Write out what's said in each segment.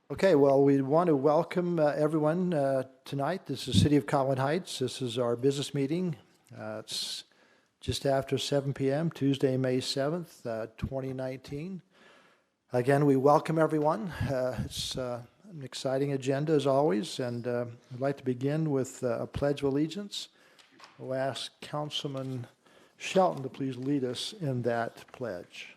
Okay, well, we want to welcome everyone tonight. This is City of Cottonwood Heights. This is our business meeting. It's just after 7 p.m., Tuesday, May 7th, 2019. Again, we welcome everyone. It's an exciting agenda as always, and I'd like to begin with a Pledge of Allegiance. We'll ask Councilman Shelton to please lead us in that pledge.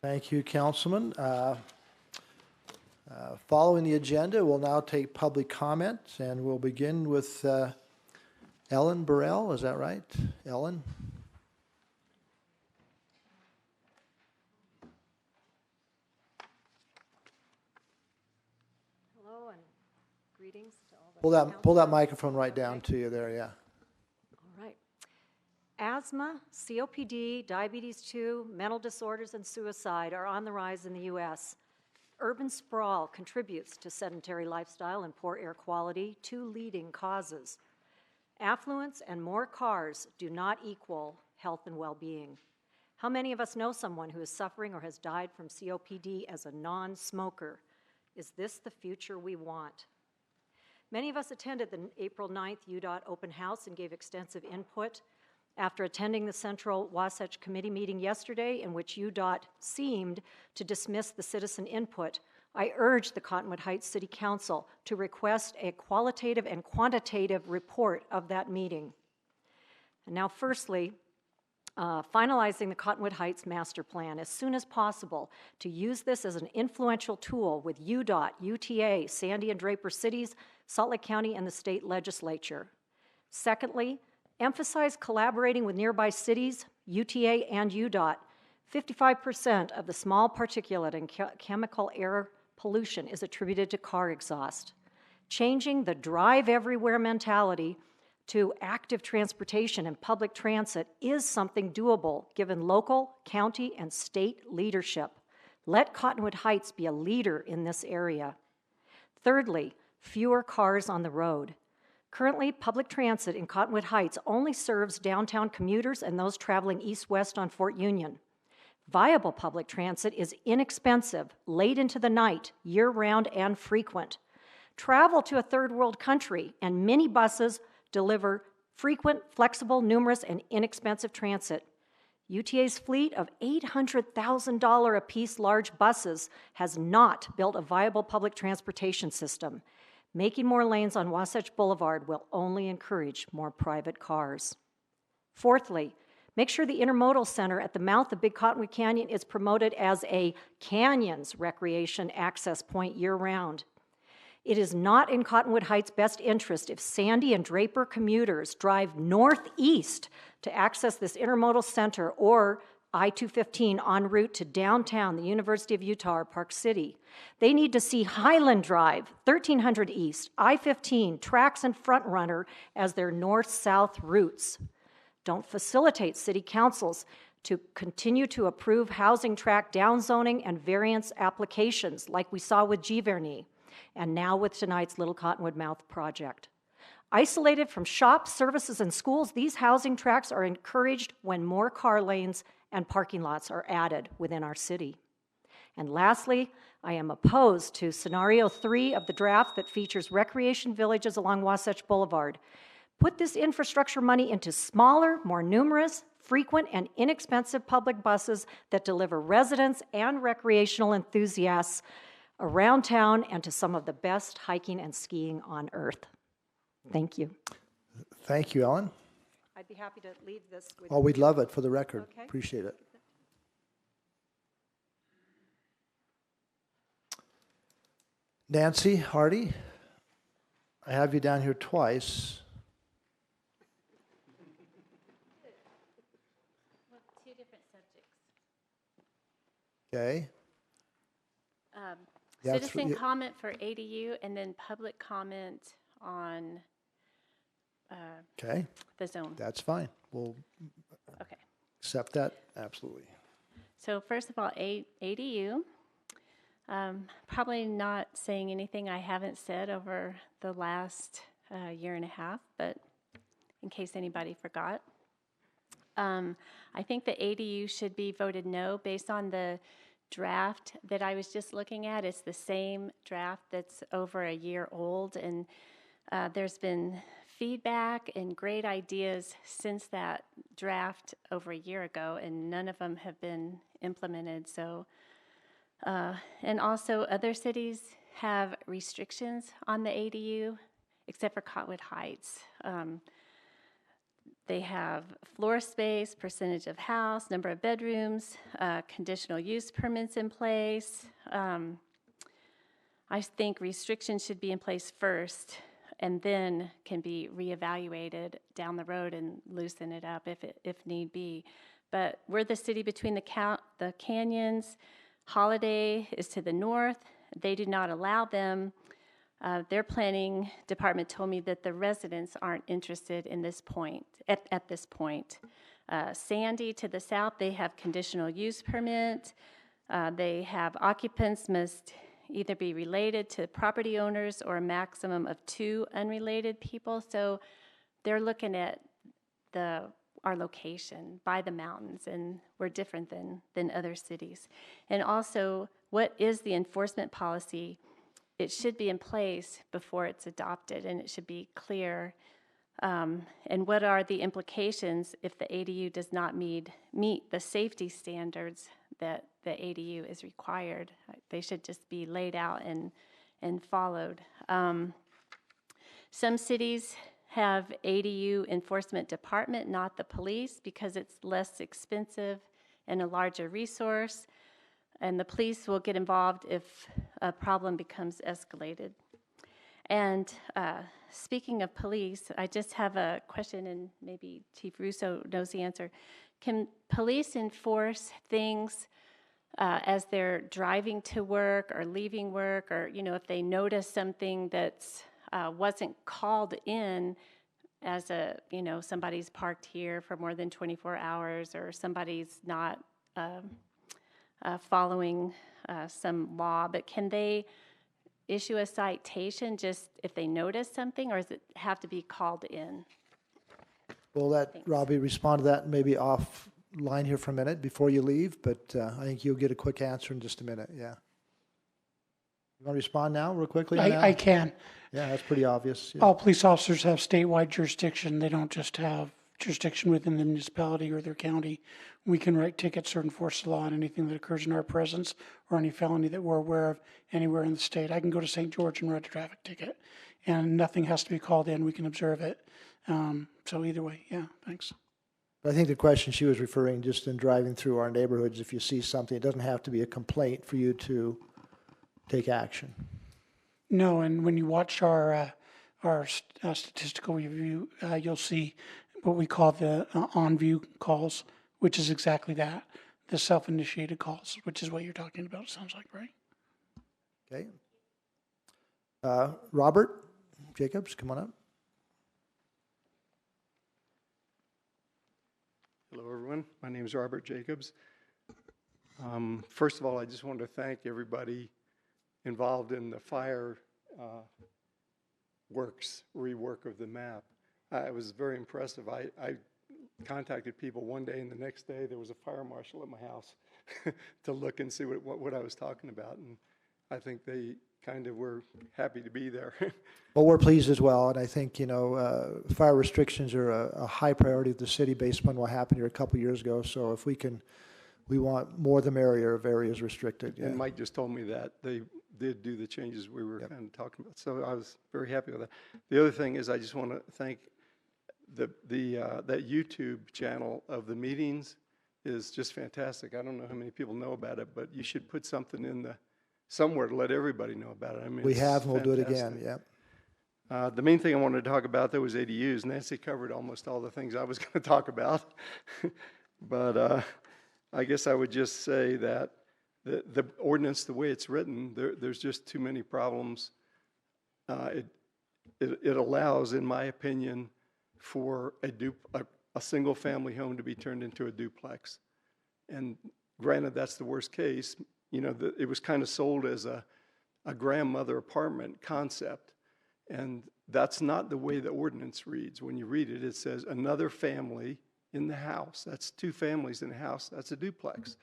Thank you, Councilman. Following the agenda, we'll now take public comment, and we'll begin with Ellen Burrell. Is that right? Ellen? Hello and greetings to all the Pull that microphone right down to you there, yeah. All right. Asthma, COPD, diabetes 2, mental disorders, and suicide are on the rise in the U.S. Urban sprawl contributes to sedentary lifestyle and poor air quality, two leading causes. Affluence and more cars do not equal health and well-being. How many of us know someone who is suffering or has died from COPD as a non-smoker? Is this the future we want? Many of us attended the April 9th UDOT open house and gave extensive input. After attending the Central Wasatch Committee meeting yesterday, in which UDOT seemed to dismiss the citizen input, I urged the Cottonwood Heights City Council to request a qualitative and quantitative report of that meeting. And now, firstly, finalizing the Cottonwood Heights Master Plan as soon as possible to use this as an influential tool with UDOT, UTA, Sandy and Draper cities, Salt Lake County, and the state legislature. Secondly, emphasize collaborating with nearby cities, UTA and UDOT. 55% of the small particulate and chemical air pollution is attributed to car exhaust. Changing the drive everywhere mentality to active transportation and public transit is something doable given local, county, and state leadership. Let Cottonwood Heights be a leader in this area. Thirdly, fewer cars on the road. Currently, public transit in Cottonwood Heights only serves downtown commuters and those traveling east-west on Fort Union. Viable public transit is inexpensive, late into the night, year-round, and frequent. Travel to a third-world country, and many buses deliver frequent, flexible, numerous, and inexpensive transit. UTA's fleet of $800,000 apiece large buses has not built a viable public transportation system. Making more lanes on Wasatch Boulevard will only encourage more private cars. Fourthly, make sure the Intermodal Center at the mouth of Big Cottonwood Canyon is promoted as a canyons recreation access point year-round. It is not in Cottonwood Heights' best interest if Sandy and Draper commuters drive northeast to access this Intermodal Center or I-215 en route to downtown, the University of Utah, or Park City. They need to see Highland Drive, 1300 East, I-15, Trax, and Front Runner as their north-south routes. Don't facilitate city councils to continue to approve housing tract downzoning and variance applications like we saw with Giverny, and now with tonight's Little Cottonwood Mouth project. Isolated from shops, services, and schools, these housing tracts are encouraged when more car lanes and parking lots are added within our city. And lastly, I am opposed to scenario 3 of the draft that features recreation villages along Wasatch Boulevard. Put this infrastructure money into smaller, more numerous, frequent, and inexpensive public buses that deliver residents and recreational enthusiasts around town and to some of the best hiking and skiing on earth. Thank you. Thank you, Ellen. I'd be happy to leave this with Oh, we'd love it for the record. Okay. Appreciate it. Nancy Hardy, I have you down here twice. Well, two different subjects. Okay. Citizen comment for ADU and then public comment on Okay, the zone. that's fine. We'll Okay. accept that, absolutely. So first of all, ADU. Probably not saying anything I haven't said over the last year and a half, but in case anybody forgot. I think the ADU should be voted no based on the draft that I was just looking at. It's the same draft that's over a year old, and there's been feedback and great ideas since that draft over a year ago, and none of them have been implemented. So, and also other cities have restrictions on the ADU, except for Cottonwood Heights. They have floor space, percentage of house, number of bedrooms, conditional use permits in place. I think restrictions should be in place first and then can be reevaluated down the road and loosen it up if need be. But we're the city between the canyons. Holiday is to the north. They do not allow them. Their planning department told me that the residents aren't interested in this point, at this point. Sandy to the south, they have conditional use permit. They have occupants must either be related to property owners or a maximum of 2 unrelated people. So they're looking at our location by the mountains, and we're different than other cities. And also, what is the enforcement policy? It should be in place before it's adopted, and it should be clear. And what are the implications if the ADU does not meet the safety standards that the ADU is required? They should just be laid out and followed. Some cities have ADU enforcement department, not the police, because it's less expensive and a larger resource. And the police will get involved if a problem becomes escalated. And speaking of police, I just have a question, and maybe Chief Russo knows the answer. Can police enforce things as they're driving to work or leaving work, or if they notice something that's wasn't called in as somebody's parked here for more than 24 hours, or somebody's not following some law, but can they issue a citation just if they notice something, or does it have to be called in? We'll let Robbie respond to that maybe offline here for a minute before you leave, but I think you'll get a quick answer in just a minute, yeah. You want to respond now real quickly? I can. Yeah, that's pretty obvious. Yeah. All police officers have statewide jurisdiction. They don't just have jurisdiction within the municipality or their county. We can write tickets or enforce the law on anything that occurs in our presence or any felony that we're aware of anywhere in the state. I can go to St. George and write a traffic ticket, and nothing has to be called in. We can observe it. So either way, yeah, thanks. But I think the question she was referring, just in driving through our neighborhoods, if you see something, it doesn't have to be a complaint for you to take action. No, and when you watch our statistical review, you'll see what we call the on-view calls, which is exactly that, the self-initiated calls, which is what you're talking about, it sounds like, right? Okay. Robert Jacobs, come on up. Hello, everyone. My name is Robert Jacobs. First of all, I just wanted to thank everybody involved in the fire rework of the map. It was very impressive. I contacted people one day, and the next day there was a fire marshal at my house to look and see what I was talking about, and I think they kind of were happy to be there. Well, we're pleased as well, and I think, fire restrictions are a high priority of the city based upon what happened here a couple of years ago, so if we want more the merrier of areas restricted. Yeah. And Mike just told me that they did do the changes we were kind of talking about, so I was very happy with that. The other thing is I just want to thank that YouTube channel of the meetings is just fantastic. I don't know how many people know about it, but you should put something in somewhere to let everybody know about it. I mean, We have, and we'll do it fantastic. again, yeah. The main thing I wanted to talk about, though, was ADUs. Nancy covered almost all the things I was going to talk about. But I guess I would just say that the ordinance, the way it's written, there's just too many problems. It allows, in my opinion, for a single-family home to be turned into a duplex. And granted, that's the worst case. You know, it was kind of sold as a grandmother apartment concept. And that's not the way the ordinance reads. When you read it, it says another family in the house. That's two families in a house. That's a duplex.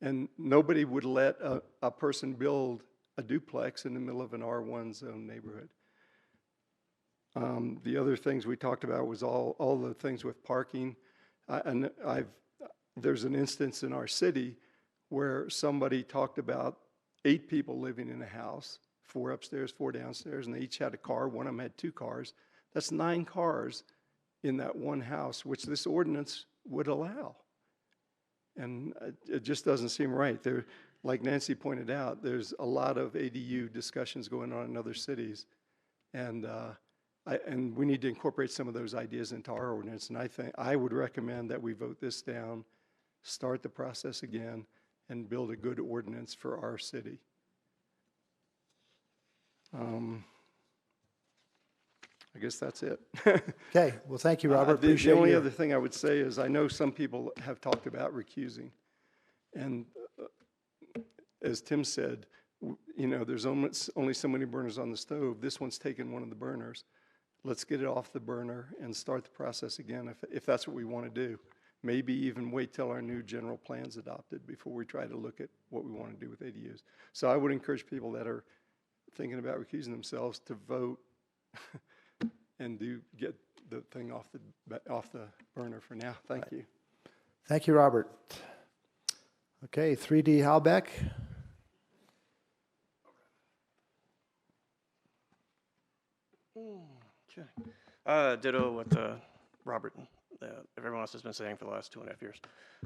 And nobody would let a person build a duplex in the middle of an R1 zone neighborhood. The other things we talked about was all the things with parking. There's an instance in our city where somebody talked about 8 people living in a house, 4 upstairs, 4 downstairs, and they each had a car. One of them had 2 cars. That's 9 cars in that one house, which this ordinance would allow. And it just doesn't seem right. Like Nancy pointed out, there's a lot of ADU discussions going on in other cities. And we need to incorporate some of those ideas into our ordinance. And I would recommend that we vote this down, start the process again, and build a good ordinance for our city. I guess that's it. Okay, well, thank you, Robert. The Appreciate only you. other thing I would say is I know some people have talked about recusing. And as Tim said, you know, there's only so many burners on the stove. This one's taken one of the burners. Let's get it off the burner and start the process again if that's what we want to do. Maybe even wait till our new general plan's adopted before we try to look at what we want to do with ADUs. So I would encourage people that are thinking about recusing themselves to vote and get the thing off the burner for now. Thank you. Thank you, Robert. Okay, 3D Halbeck. Okay. Ditto what Robert and everyone else has been saying for the last 2.5 years.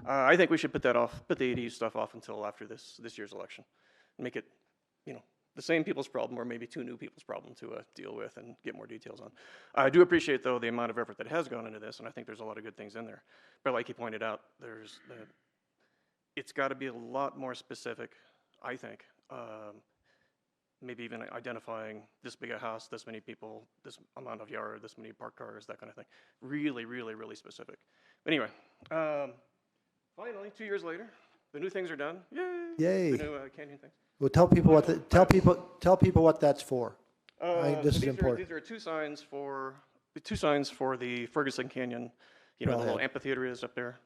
I think we should put the ADU stuff off until after this year's election. Make it, you know, the same people's problem, or maybe 2 new people's problem to deal with and get more details on. I do appreciate, though, the amount of effort that has gone into this, and I think there's a lot of good things in there. But like he pointed out, it's got to be a lot more specific, I think. Maybe even identifying this big a house, this many people, this amount of yard, this many parked cars, that kind of thing. Really, really, really specific. But anyway, finally, 2 years later, the new things are done. Yay! Yay. The new canyon things. Well, tell people what that's for. I think this is important. These are two signs for the Ferguson Canyon. You know, the little amphitheater is up there.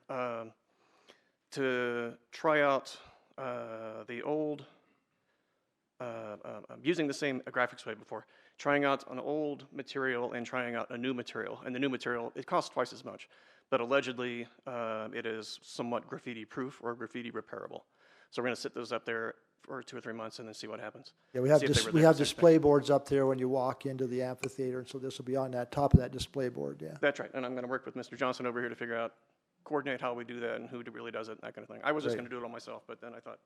To try out the old. Using the same graphics we had before, trying out an old material and trying out a new material. And the new material, it costs twice as much, but allegedly it is somewhat graffiti proof or graffiti repairable. So we're gonna sit those up there for 2 or 3 months and then see what happens. Yeah, we have display boards up there when you walk into the amphitheater, and so this will be on that top of that display board, yeah. That's right, and I'm gonna work with Mr. Johnson over here to figure out, coordinate how we do that and who really does it and that kind of thing. I was just gonna do it all myself, but then I thought,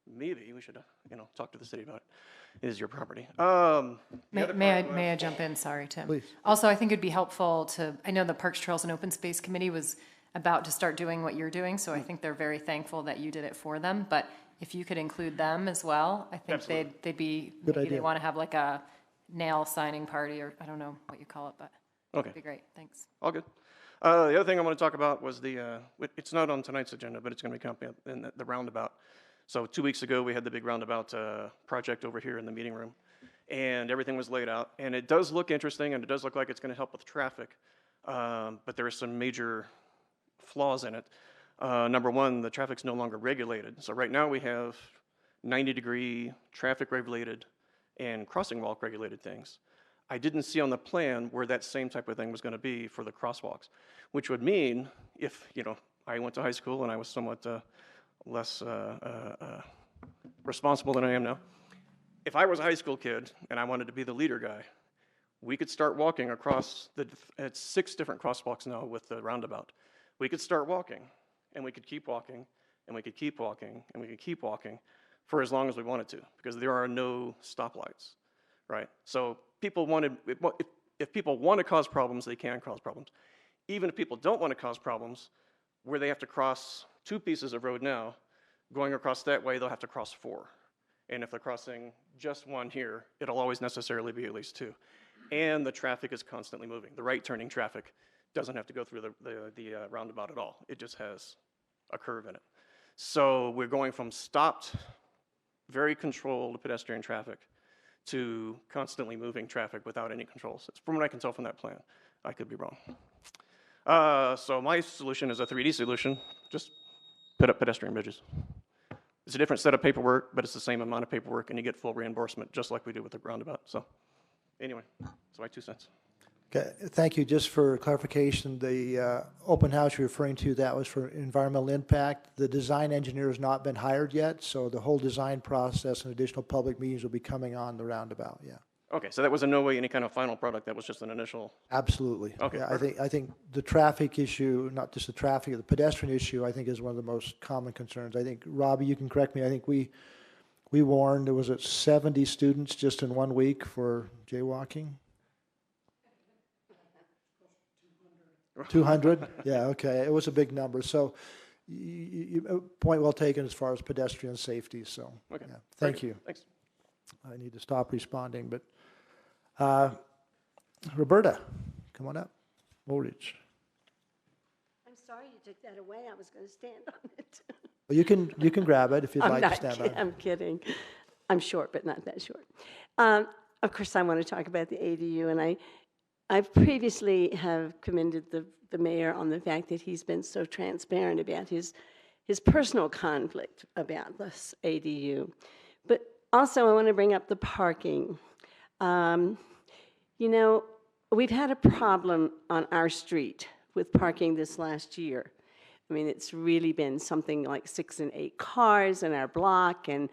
maybe we should, talk to the city about it. It is your property. May I jump in? Sorry, Tim. Please. Also, I think it'd be helpful I know the Parks, Trails, and Open Space Committee was about to start doing what you're doing, so I think they're very thankful that you did it for them. But if you could include them as well, I think they'd be, Good maybe they idea. want to have like a nail signing party, or I don't know what you call it, but Okay. it'd be great. Thanks. All good. The other thing I want to talk about was it's not on tonight's agenda, but it's going to be coming up in the roundabout. So 2 weeks ago, we had the big roundabout project over here in the meeting room, and everything was laid out. And it does look interesting, and it does look like it's going to help with traffic, but there are some major flaws in it. Number one, the traffic's no longer regulated. So right now we have 90-degree traffic regulated and crossing walk regulated things. I didn't see on the plan where that same type of thing was going to be for the crosswalks, which would mean if, I went to high school and I was somewhat less responsible than I am now. If I was a high school kid and I wanted to be the leader guy, we could start walking across it's 6 different crosswalks now with the roundabout. We could start walking, and we could keep walking, and we could keep walking, and we could keep walking for as long as we wanted to, because there are no stoplights, right? So if people want to cause problems, they can cause problems. Even if people don't want to cause problems, where they have to cross 2 pieces of road now, going across that way, they'll have to cross 4. And if they're crossing just 1 here, it'll always necessarily be at least 2. And the traffic is constantly moving. The right turning traffic doesn't have to go through the roundabout at all. It just has a curve in it. So we're going from stopped, very controlled pedestrian traffic to constantly moving traffic without any controls. It's from what I can tell from that plan. I could be wrong. So my solution is a 3D solution. Just put up pedestrian bridges. It's a different set of paperwork, but it's the same amount of paperwork, and you get full reimbursement, just like we do with the roundabout. So anyway, that's my 2 cents. Okay, thank you. Just for clarification, the open house you're referring to, that was for environmental impact. The design engineer has not been hired yet, so the whole design process and additional public meetings will be coming on the roundabout, yeah. Okay, so that was in no way any kind of final product. That was just an initial. Absolutely. Okay, Yeah, I think the traffic issue, not just the traffic, the pedestrian issue, I think is one of the most common concerns. I think, Robbie, you can correct me, I think we warned, there was 70 students just in 1 week for jaywalking? 200? Yeah, okay, it was a big number. So point well taken as far as pedestrian safety, so. Okay. Yeah. Thank you. Thanks. I need to stop responding, but Roberta, come on up. Woolridge. I'm sorry you took that away. I was going to stand on it. Well, you can grab it if you'd like to stand on it. I'm kidding. I'm short, but not that short. Of course, I want to talk about the ADU, and I've previously have commended the mayor on the fact that he's been so transparent about his personal conflict about this ADU. But also, I want to bring up the parking. You know, we've had a problem on our street with parking this last year. I mean, it's really been something like 6 and 8 cars in our block, and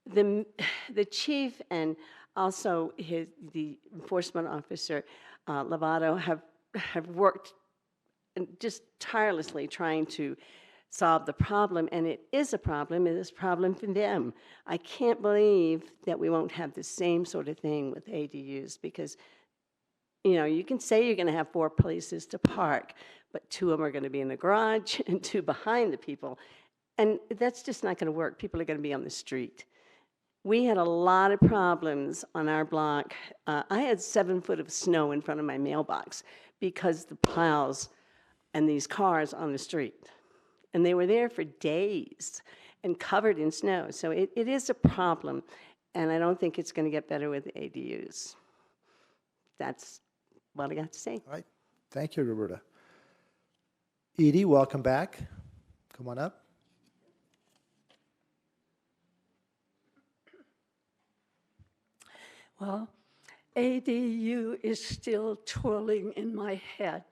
the chief and also the enforcement officer, Lovato, have worked just tirelessly trying to solve the problem, and it is a problem. It is a problem for them. I can't believe that we won't have the same sort of thing with ADUs, because, you know, you can say you're going to have 4 places to park, but 2 of them are going to be in the garage and 2 behind the people, and that's just not going to work. People are going to be on the street. We had a lot of problems on our block. I had 7 foot of snow in front of my mailbox because the plows and these cars on the street. And they were there for days and covered in snow. So it is a problem, and I don't think it's going to get better with ADUs. That's what I got to say. All right. Thank you, Roberta. Edie, welcome back. Come on up. Well, ADU is still twirling in my head.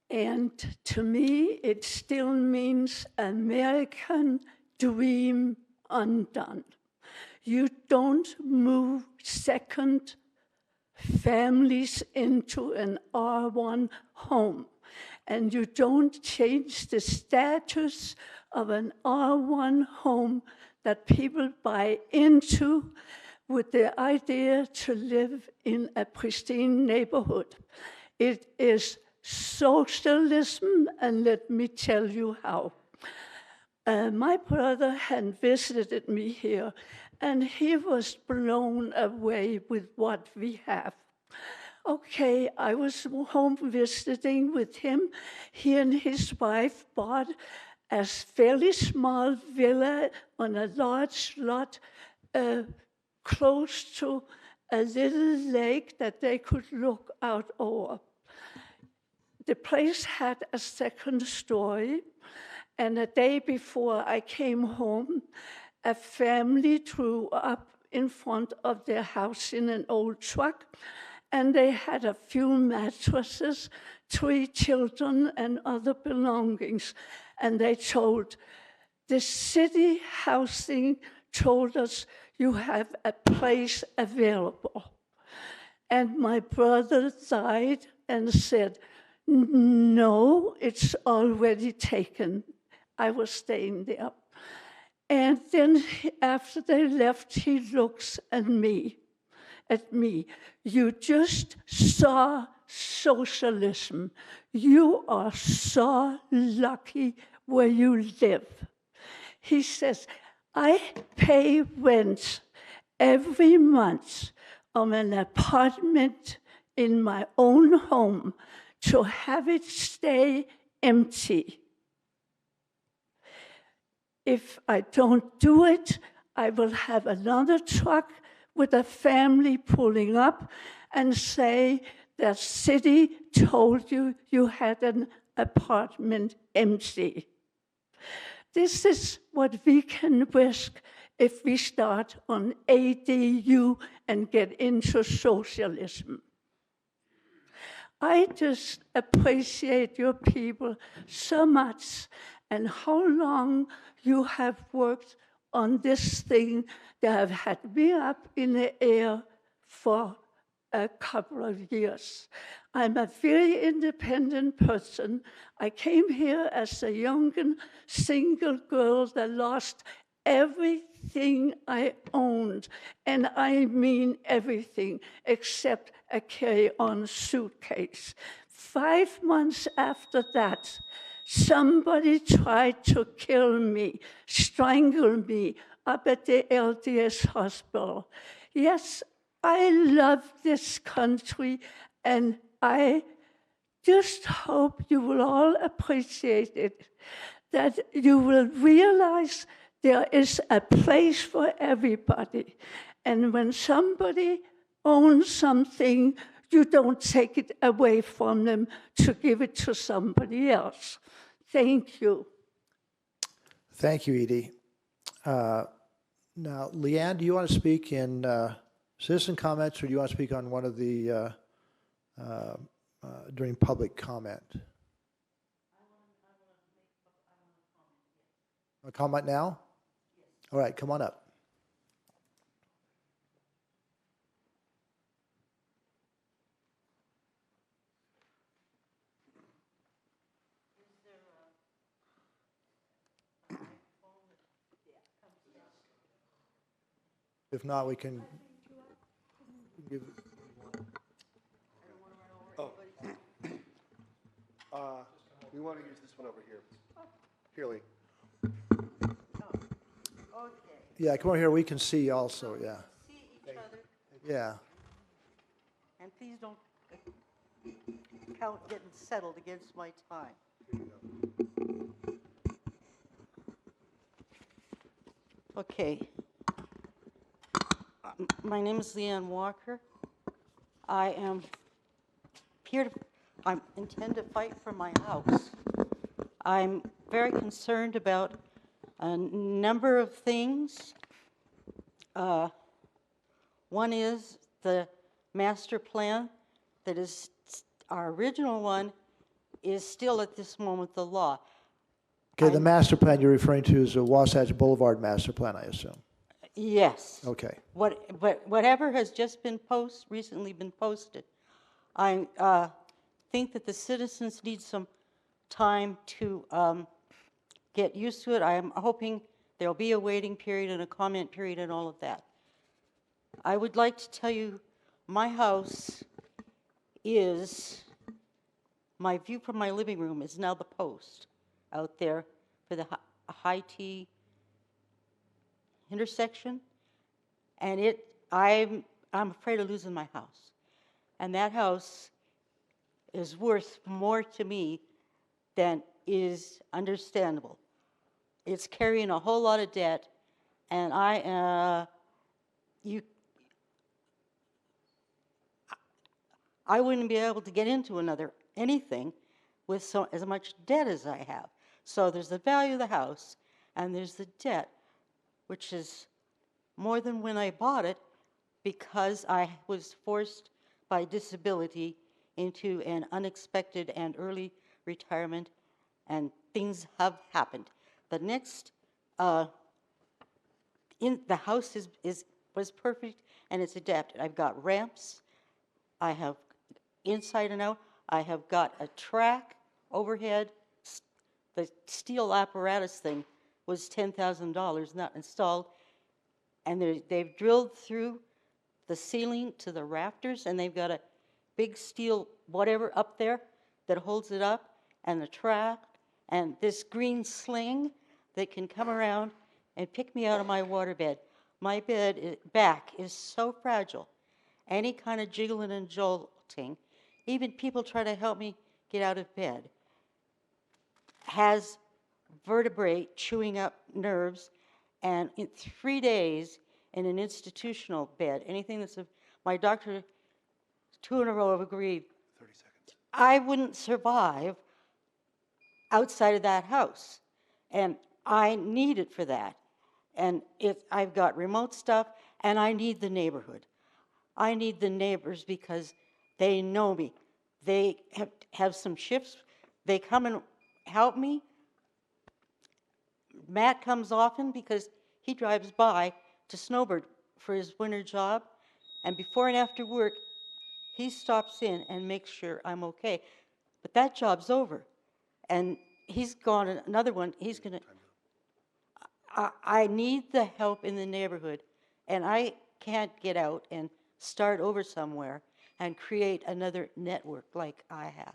And to me, it still means American dream undone. You don't move second families into an R1 home, and you don't change the status of an R1 home that people buy into with the idea to live in a pristine neighborhood. It is socialism, and let me tell you how. My brother had visited me here, and he was blown away with what we have. Okay, I was home visiting with him. He and his wife bought a fairly small villa on a large lot close to a little lake that they could look out over. The place had a second story, and a day before I came home, a family drew up in front of their house in an old truck, and they had a few mattresses, 3 children, and other belongings. And they told, the city housing told us you have a place available. And my brother died and said, no, it's already taken. I was staying there. And then after they left, he looks at me. You just saw socialism. You are so lucky where you live. He says, I pay rent every month of an apartment in my own home to have it stay empty. If I don't do it, I will have another truck with a family pulling up and say, the city told you you had an apartment empty. This is what we can risk if we start on ADU and get into socialism. I just appreciate your people so much and how long you have worked on this thing that have had me up in the air for a couple of years. I'm a very independent person. I came here as a young and single girl that lost everything I owned, and I mean everything except a carry-on suitcase. 5 months after that, somebody tried to kill me, strangle me up at the LDS hospital. Yes, I love this country, and I just hope you will all appreciate it, that you will realize there is a place for everybody. And when somebody owns something, you don't take it away from them to give it to somebody else. Thank you. Thank you, Edie. Now, Leanne, do you want to speak in citizen comments, or do you want to speak on one of the during public comment? A comment now? All right, come on up. If not, we can give. We want to use this one over here. Here, Lee. Yeah, come over here. We can see also. Yeah. See each other, Yeah. and please don't count getting settled against my time. Okay. My name is Leanne Walker. I am here to, I intend to fight for my house. I'm very concerned about a number of things. One is the master plan that is, our original one is still at this moment the law. Okay, the master plan you're referring to is the Wasatch Boulevard master plan, I assume. Yes. Okay. Whatever has just been recently been posted, I think that the citizens need some time to get used to it. I am hoping there'll be a waiting period and a comment period and all of that. I would like to tell you, my house is, my view from my living room is now the post out there for the high T intersection, and I'm afraid of losing my house. And that house is worth more to me than is understandable. It's carrying a whole lot of debt, and I wouldn't be able to get into anything with as much debt as I have. So there's the value of the house, and there's the debt, which is more than when I bought it, because I was forced by disability into an unexpected and early retirement, and things have happened. The next, the house was perfect, and it's adapted. I've got ramps, I have inside and out, I have got a track overhead. The steel apparatus thing was $10,000 not installed, and they've drilled through the ceiling to the rafters, and they've got a big steel whatever up there that holds it up, and the track, and this green sling that can come around and pick me out of my waterbed. My back is so fragile. Any kind of jiggling and jolting, even people try to help me get out of bed, has vertebrae chewing up nerves, and in 3 days in an institutional bed, anything that's my doctor 2 in a row have agreed, 30 seconds. I wouldn't survive outside of that house. And I need it for that. And I've got remote stuff, and I need the neighborhood. I need the neighbors because they know me. They have some shifts. They come and help me. Matt comes often because he drives by to Snowbird for his winter job. And before and after work, he stops in and makes sure I'm okay. But that job's over. And he's gone another one. He's going to. I need the help in the neighborhood. And I can't get out and start over somewhere and create another network like I have.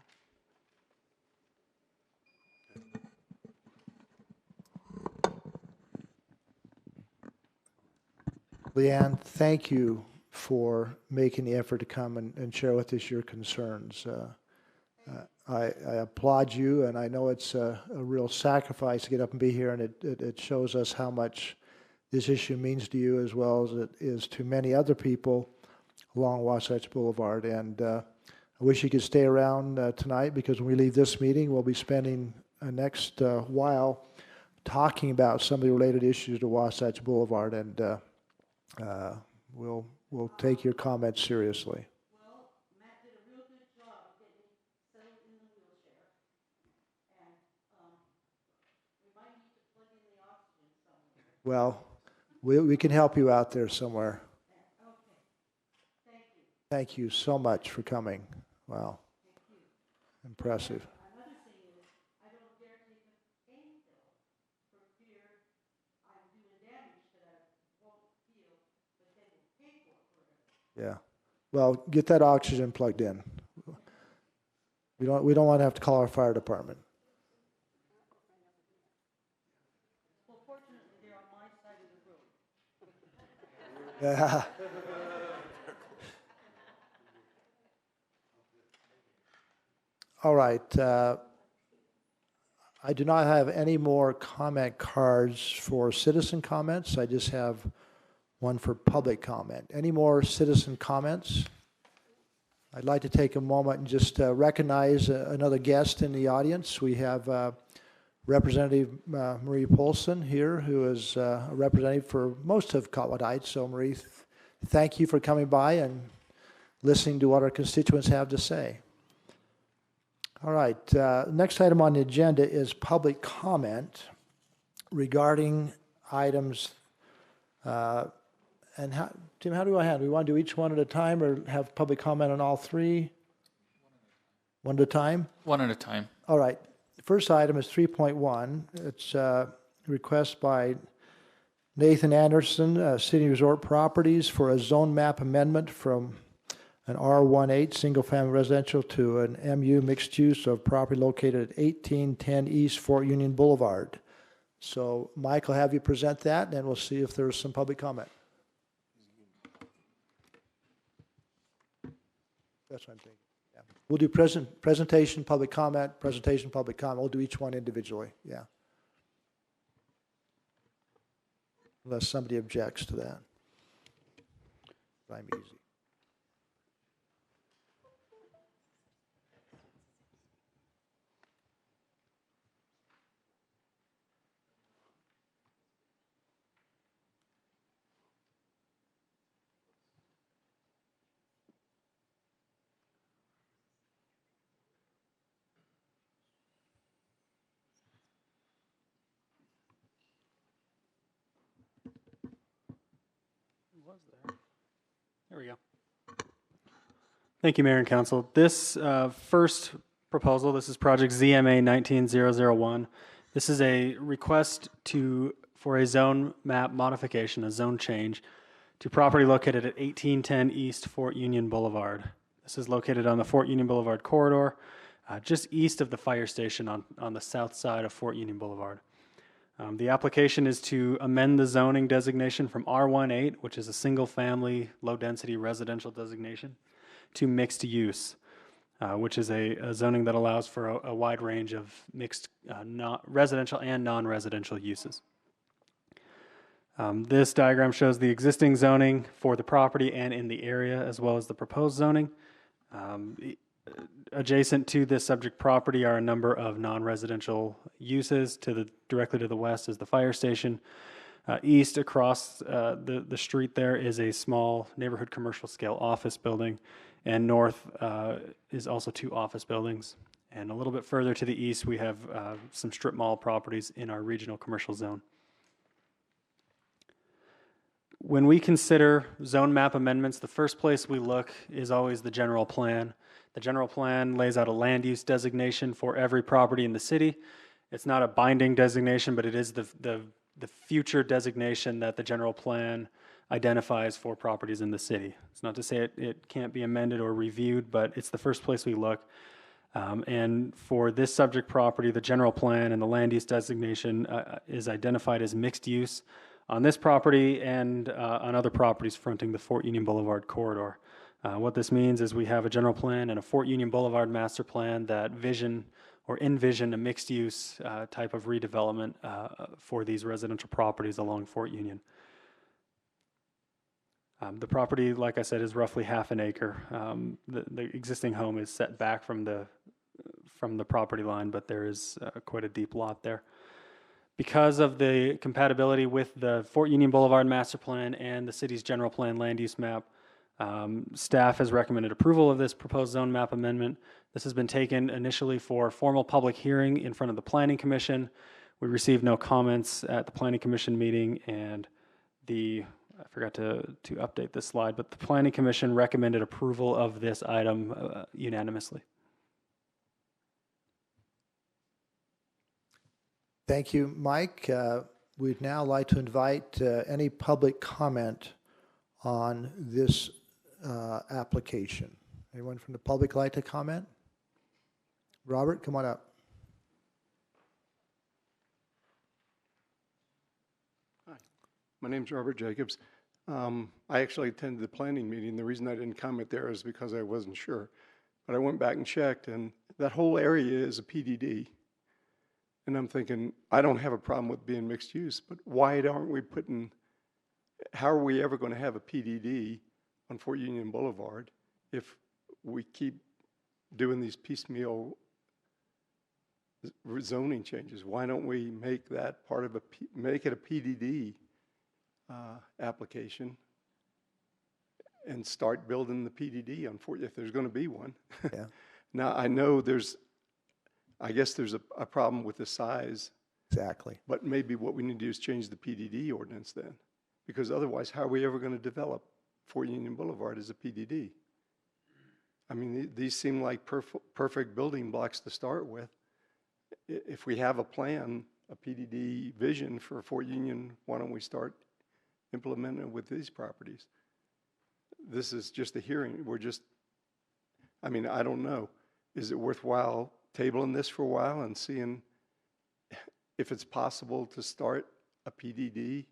Leanne, thank you for making the effort to come and share with us your concerns. I applaud you, and I know it's a real sacrifice to get up and be here, and it shows us how much this issue means to you as well as it is to many other people along Wasatch Boulevard. And I wish you could stay around tonight, because when we leave this meeting, we'll be spending the next while talking about some of the related issues to Wasatch Boulevard, and we'll take your comments seriously. Well, Matt did a real good job of getting settled in the wheelchair. And we might need to plug in the oxygen somewhere. Well, we can help you out there somewhere. Okay. Thank you. Thank you so much for coming. Wow. Impressive. Another thing is, I don't dare take a pain pill for fear I'm doing damage that I won't feel, but they will pay for it forever. Yeah. Well, get that oxygen plugged in. We don't want to have to call our fire department. Well, fortunately, they're on my side of the road. Yeah. All right. I do not have any more comment cards for citizen comments. I just have one for public comment. Any more citizen comments? I'd like to take a moment and just recognize another guest in the audience. We have Representative Marie Polson here, who is a representative for most of Cottonwood Heights. So Marie, thank you for coming by and listening to what our constituents have to say. All right, next item on the agenda is public comment regarding items. And Tim, how do I handle? Do we want to do each one at a time, or have public comment on all three? One at a time? One at a time. All right. The first item is 3.1. It's a request by Nathan Anderson, City Resort Properties, for a zone map amendment from an R18 single-family residential to an MU mixed use of property located at 1810 East Fort Union Boulevard. So, Mike, I'll have you present that, and then we'll see if there's some public comment. That's what I'm thinking. Yeah. We'll do presentation, public comment, presentation, public comment. We'll do each one individually. Yeah. Unless somebody objects to that. I'm easy. There we go. Thank you, Mayor and Council. This first proposal, this is project ZMA 19001. This is a request for a zone map modification, a zone change, to property located at 1810 East Fort Union Boulevard. This is located on the Fort Union Boulevard corridor, just east of the fire station on the south side of Fort Union Boulevard. The application is to amend the zoning designation from R18, which is a single-family, low-density residential designation, to mixed use. which is a zoning that allows for a wide range of mixed residential and non-residential uses. This diagram shows the existing zoning for the property and in the area, as well as the proposed zoning. Adjacent to this subject property are a number of non-residential uses. Directly to the west is the fire station. East across the street there is a small neighborhood commercial scale office building, and north is also 2 office buildings. And a little bit further to the east, we have some strip mall properties in our regional commercial zone. When we consider zone map amendments, the first place we look is always the general plan. The general plan lays out a land use designation for every property in the city. It's not a binding designation, but it is the future designation that the general plan identifies for properties in the city. It's not to say it can't be amended or reviewed, but it's the first place we look. And for this subject property, the general plan and the land use designation is identified as mixed use on this property and on other properties fronting the Fort Union Boulevard corridor. What this means is we have a general plan and a Fort Union Boulevard master plan that envision a mixed-use type of redevelopment for these residential properties along Fort Union. The property, like I said, is roughly half an acre. The existing home is set back from the property line, but there is quite a deep lot there. Because of the compatibility with the Fort Union Boulevard master plan and the city's general plan land use map, staff has recommended approval of this proposed zone map amendment. This has been taken initially for formal public hearing in front of the Planning Commission. We received no comments at the Planning Commission meeting, and I forgot to update this slide, but the Planning Commission recommended approval of this item unanimously. Thank you, Mike. We'd now like to invite any public comment on this application. Anyone from the public like to comment? Robert, come on up. Hi, my name's Robert Jacobs. I actually attended the planning meeting. The reason I didn't comment there is because I wasn't sure. But I went back and checked, and that whole area is a PDD. And I'm thinking, I don't have a problem with being mixed use, but why aren't we how are we ever going to have a PDD on Fort Union Boulevard if we keep doing these piecemeal zoning changes? Why don't we make that part of make it a PDD application and start building the PDD on Fort, if there's going to be one? Yeah. Now, I know I guess there's a problem with the size. Exactly. But maybe what we need to do is change the PDD ordinance then. Because otherwise, how are we ever going to develop Fort Union Boulevard as a PDD? I mean, these seem like perfect building blocks to start with. If we have a plan, a PDD vision for Fort Union, why don't we start implementing it with these properties? This is just a hearing. I don't know. Is it worthwhile tabling this for a while and seeing if it's possible to start a PDD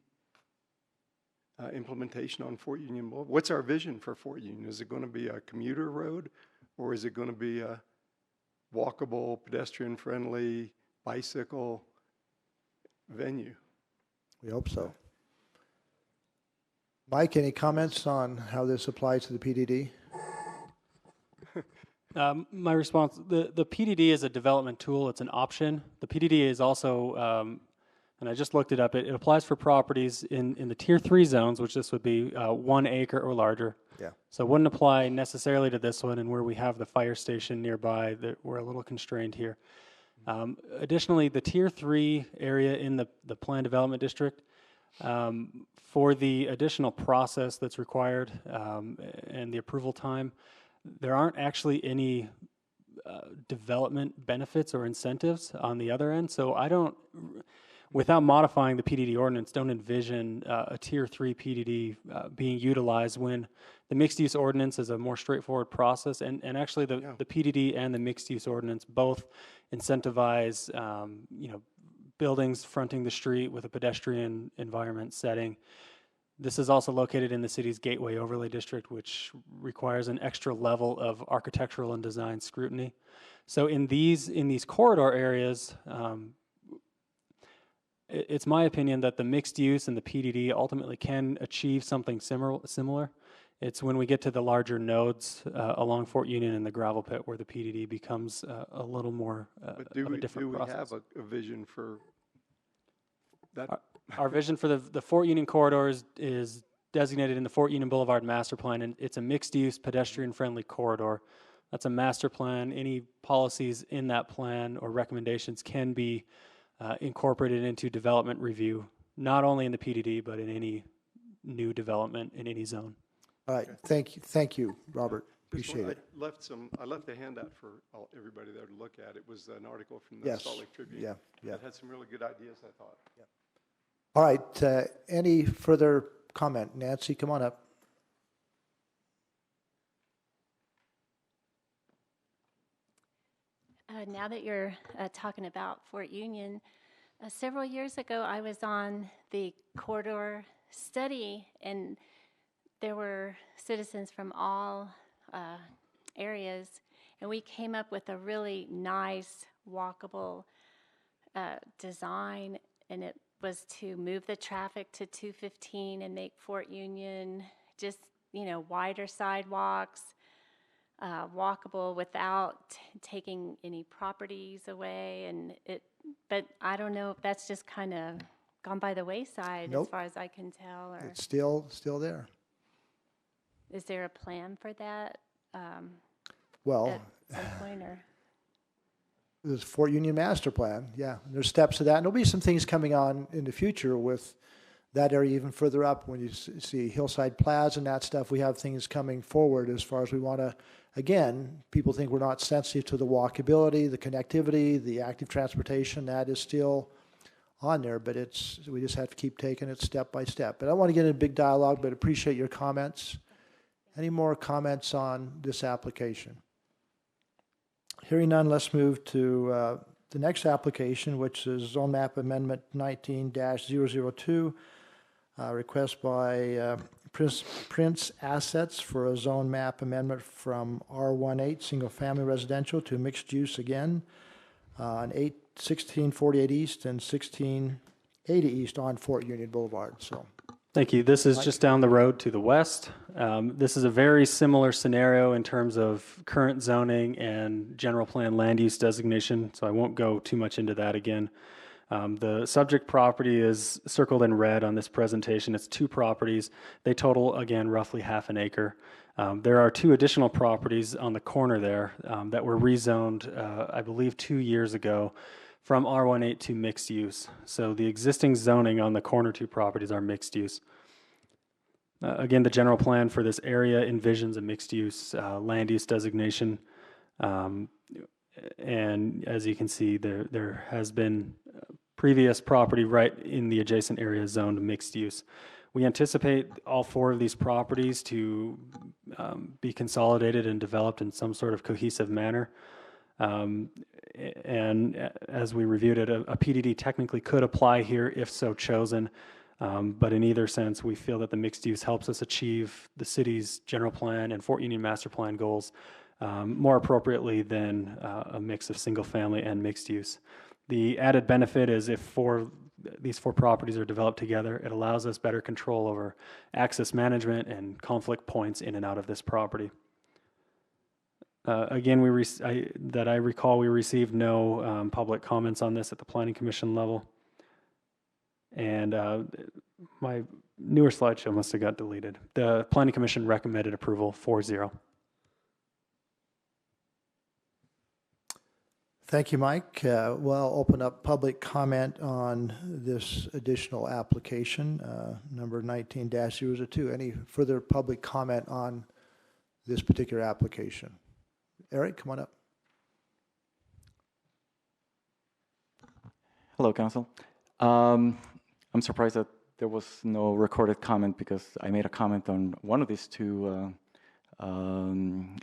implementation on Fort Union Boulevard? What's our vision for Fort Union? Is it going to be a commuter road, or is it going to be a walkable, pedestrian-friendly, bicycle venue? We hope so. Mike, any comments on how this applies to the PDD? My response, the PDD is a development tool. It's an option. The PDD is also, and I just looked it up, it applies for properties in the Tier 3 zones, which this would be 1 acre or larger. Yeah. So it wouldn't apply necessarily to this one, and where we have the fire station nearby, that we're a little constrained here. Additionally, the Tier 3 area in the Plan Development District, for the additional process that's required and the approval time, there aren't actually any development benefits or incentives on the other end. So I don't, without modifying the PDD ordinance, don't envision a Tier 3 PDD being utilized when the mixed use ordinance is a more straightforward process. And actually the PDD and the mixed use ordinance both incentivize buildings fronting the street with a pedestrian environment setting. This is also located in the city's Gateway Overlay District, which requires an extra level of architectural and design scrutiny. So in these corridor areas, it's my opinion that the mixed use and the PDD ultimately can achieve something similar. It's when we get to the larger nodes along Fort Union and the gravel pit where the PDD becomes a little more But of a different process. have a vision for that? Our vision for the Fort Union corridor is designated in the Fort Union Boulevard Master Plan, and it's a mixed-use, pedestrian-friendly corridor. That's a master plan. Any policies in that plan or recommendations can be incorporated into development review, not only in the PDD, but in any new development in any zone. All right, thank you, Robert. Appreciate it. I left a handout for everybody there to look at. It was an article from the Yes. Salt Lake Tribune. Yeah. That had some really good ideas, I thought. All right, any further comment? Nancy, come on up. Now that you're talking about Fort Union, several years ago I was on the corridor study, and there were citizens from all areas, and we came up with a really nice walkable design, and it was to move the traffic to 215 and make Fort Union just, wider sidewalks, walkable without taking any properties away, but I don't know if that's just kind of gone by the wayside. Nope. As far as I can tell, or It's still there. is there a plan for that Well, at some point, or? there's Fort Union Master Plan, yeah. There's steps to that. And there'll be some things coming on in the future with that area even further up. When you see Hillside Plaza and that stuff, we have things coming forward as far as we want to, again, people think we're not sensitive to the walkability, the connectivity, the active transportation. That is still on there, but we just have to keep taking it step by step. But I don't want to get into a big dialogue, but appreciate your comments. Any more comments on this application? Hearing none, let's move to the next application, which is Zone Map Amendment 19-002, request by Prince Assets for a zone map amendment from R18 single family residential to mixed use again on 1648 East and 1680 East on Fort Union Boulevard. So. Thank you. This is just down the road to the west. This is a very similar scenario in terms of current zoning and general plan land use designation, so I won't go too much into that again. The subject property is circled in red on this presentation. It's 2 properties. They total, again, roughly half an acre. There are 2 additional properties on the corner there that were rezoned, I believe, 2 years ago from R18 to mixed use. So the existing zoning on the corner 2 properties are mixed use. Again, the general plan for this area envisions a mixed use land use designation. And as you can see, there has been previous property right in the adjacent area zoned mixed use. We anticipate all 4 of these properties to be consolidated and developed in some sort of cohesive manner. And as we reviewed it, a PDD technically could apply here if so chosen. But in either sense, we feel that the mixed use helps us achieve the city's general plan and Fort Union master plan goals more appropriately than a mix of single family and mixed use. The added benefit is if these 4 properties are developed together, it allows us better control over access management and conflict points in and out of this property. Again, that I recall, we received no public comments on this at the Planning Commission level. And my newer slideshow must have got deleted. The Planning Commission recommended approval 4-0. Thank you, Mike. We'll open up public comment on this additional application, number 19-002. Any further public comment on this particular application? Eric, come on up. Hello, Council. I'm surprised that there was no recorded comment because I made a comment on one of these 2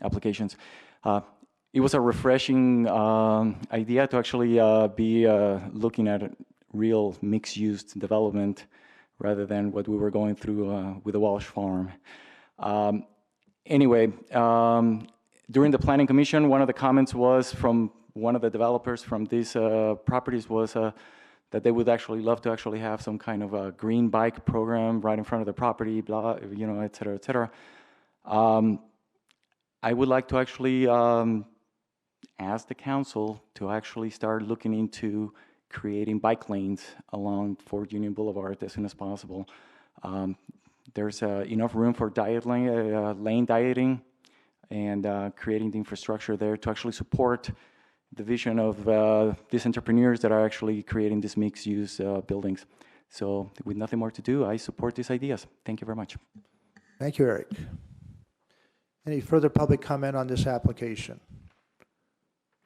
applications. It was a refreshing idea to actually be looking at real mixed-use development rather than what we were going through with the Walsh Farm. Anyway, during the Planning Commission, one of the comments was from one of the developers from these properties was that they would actually love to actually have some kind of a green bike program right in front of the property, blah, you know, et cetera, et cetera. I would like to actually ask the council to actually start looking into creating bike lanes along Fort Union Boulevard as soon as possible. There's enough room for lane dieting and creating the infrastructure there to actually support the vision of these entrepreneurs that are actually creating these mixed-use buildings. So with nothing more to do, I support these ideas. Thank you very much. Thank you, Eric. Any further public comment on this application?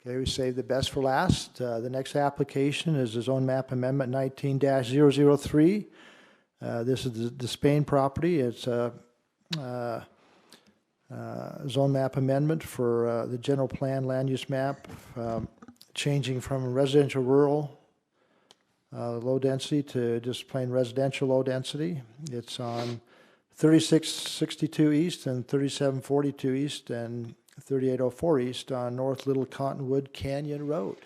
Okay, we saved the best for last. The next application is the Zone Map Amendment 19-003. This is the Spain property. It's a zone map amendment for the general plan land use map, changing from residential rural low density to just plain residential low density. It's on 3662 East and 3742 East and 3804 East on North Little Cottonwood Canyon Road.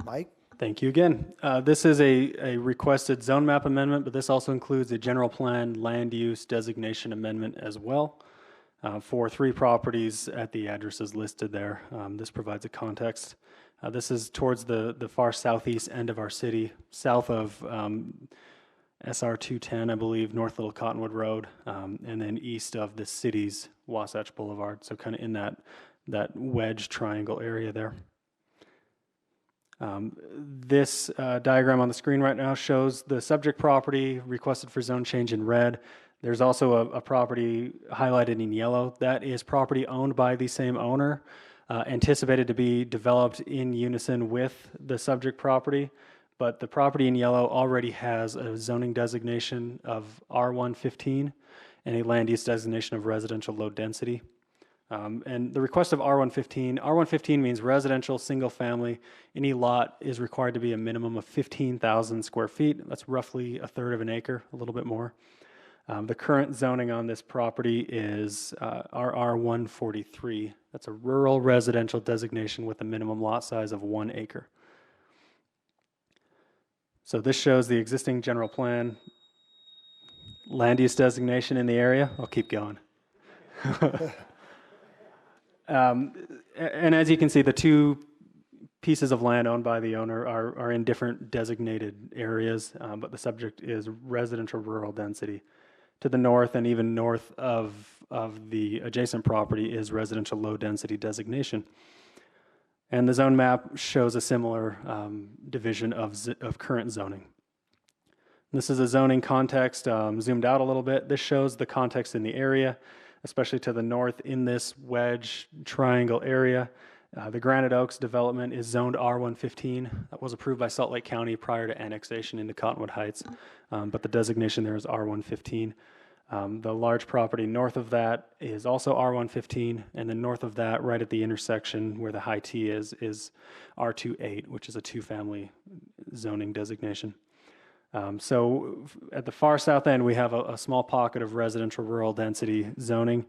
Mike? Thank you again. This is a requested zone map amendment, but this also includes a general plan land use designation amendment as well for 3 properties at the addresses listed there. This provides a context. This is towards the far southeast end of our city, south of SR 210, I believe, North Little Cottonwood Road, and then east of the city's Wasatch Boulevard, so kind of in that wedge triangle area there. This diagram on the screen right now shows the subject property requested for zone change in red. There's also a property highlighted in yellow. That is property owned by the same owner, anticipated to be developed in unison with the subject property. But the property in yellow already has a zoning designation of R115 and a land use designation of residential low density. And the request of R115 means residential single family. Any lot is required to be a minimum of 15,000 square feet. That's roughly a third of an acre, a little bit more. The current zoning on this property is RR143. That's a rural residential designation with a minimum lot size of 1 acre. So this shows the existing general plan land use designation in the area. I'll keep going. And as you can see, the 2 pieces of land owned by the owner are in different designated areas, but the subject is residential rural density. To the north and even north of the adjacent property is residential low density designation. And the zone map shows a similar division of current zoning. This is a zoning context zoomed out a little bit. This shows the context in the area, especially to the north in this wedge triangle area. The Granite Oaks development is zoned R115. That was approved by Salt Lake County prior to annexation into Cottonwood Heights, but the designation there is R115. The large property north of that is also R115, and then north of that, right at the intersection where the high T is R28, which is a 2-family zoning designation. So at the far south end, we have a small pocket of residential rural density zoning.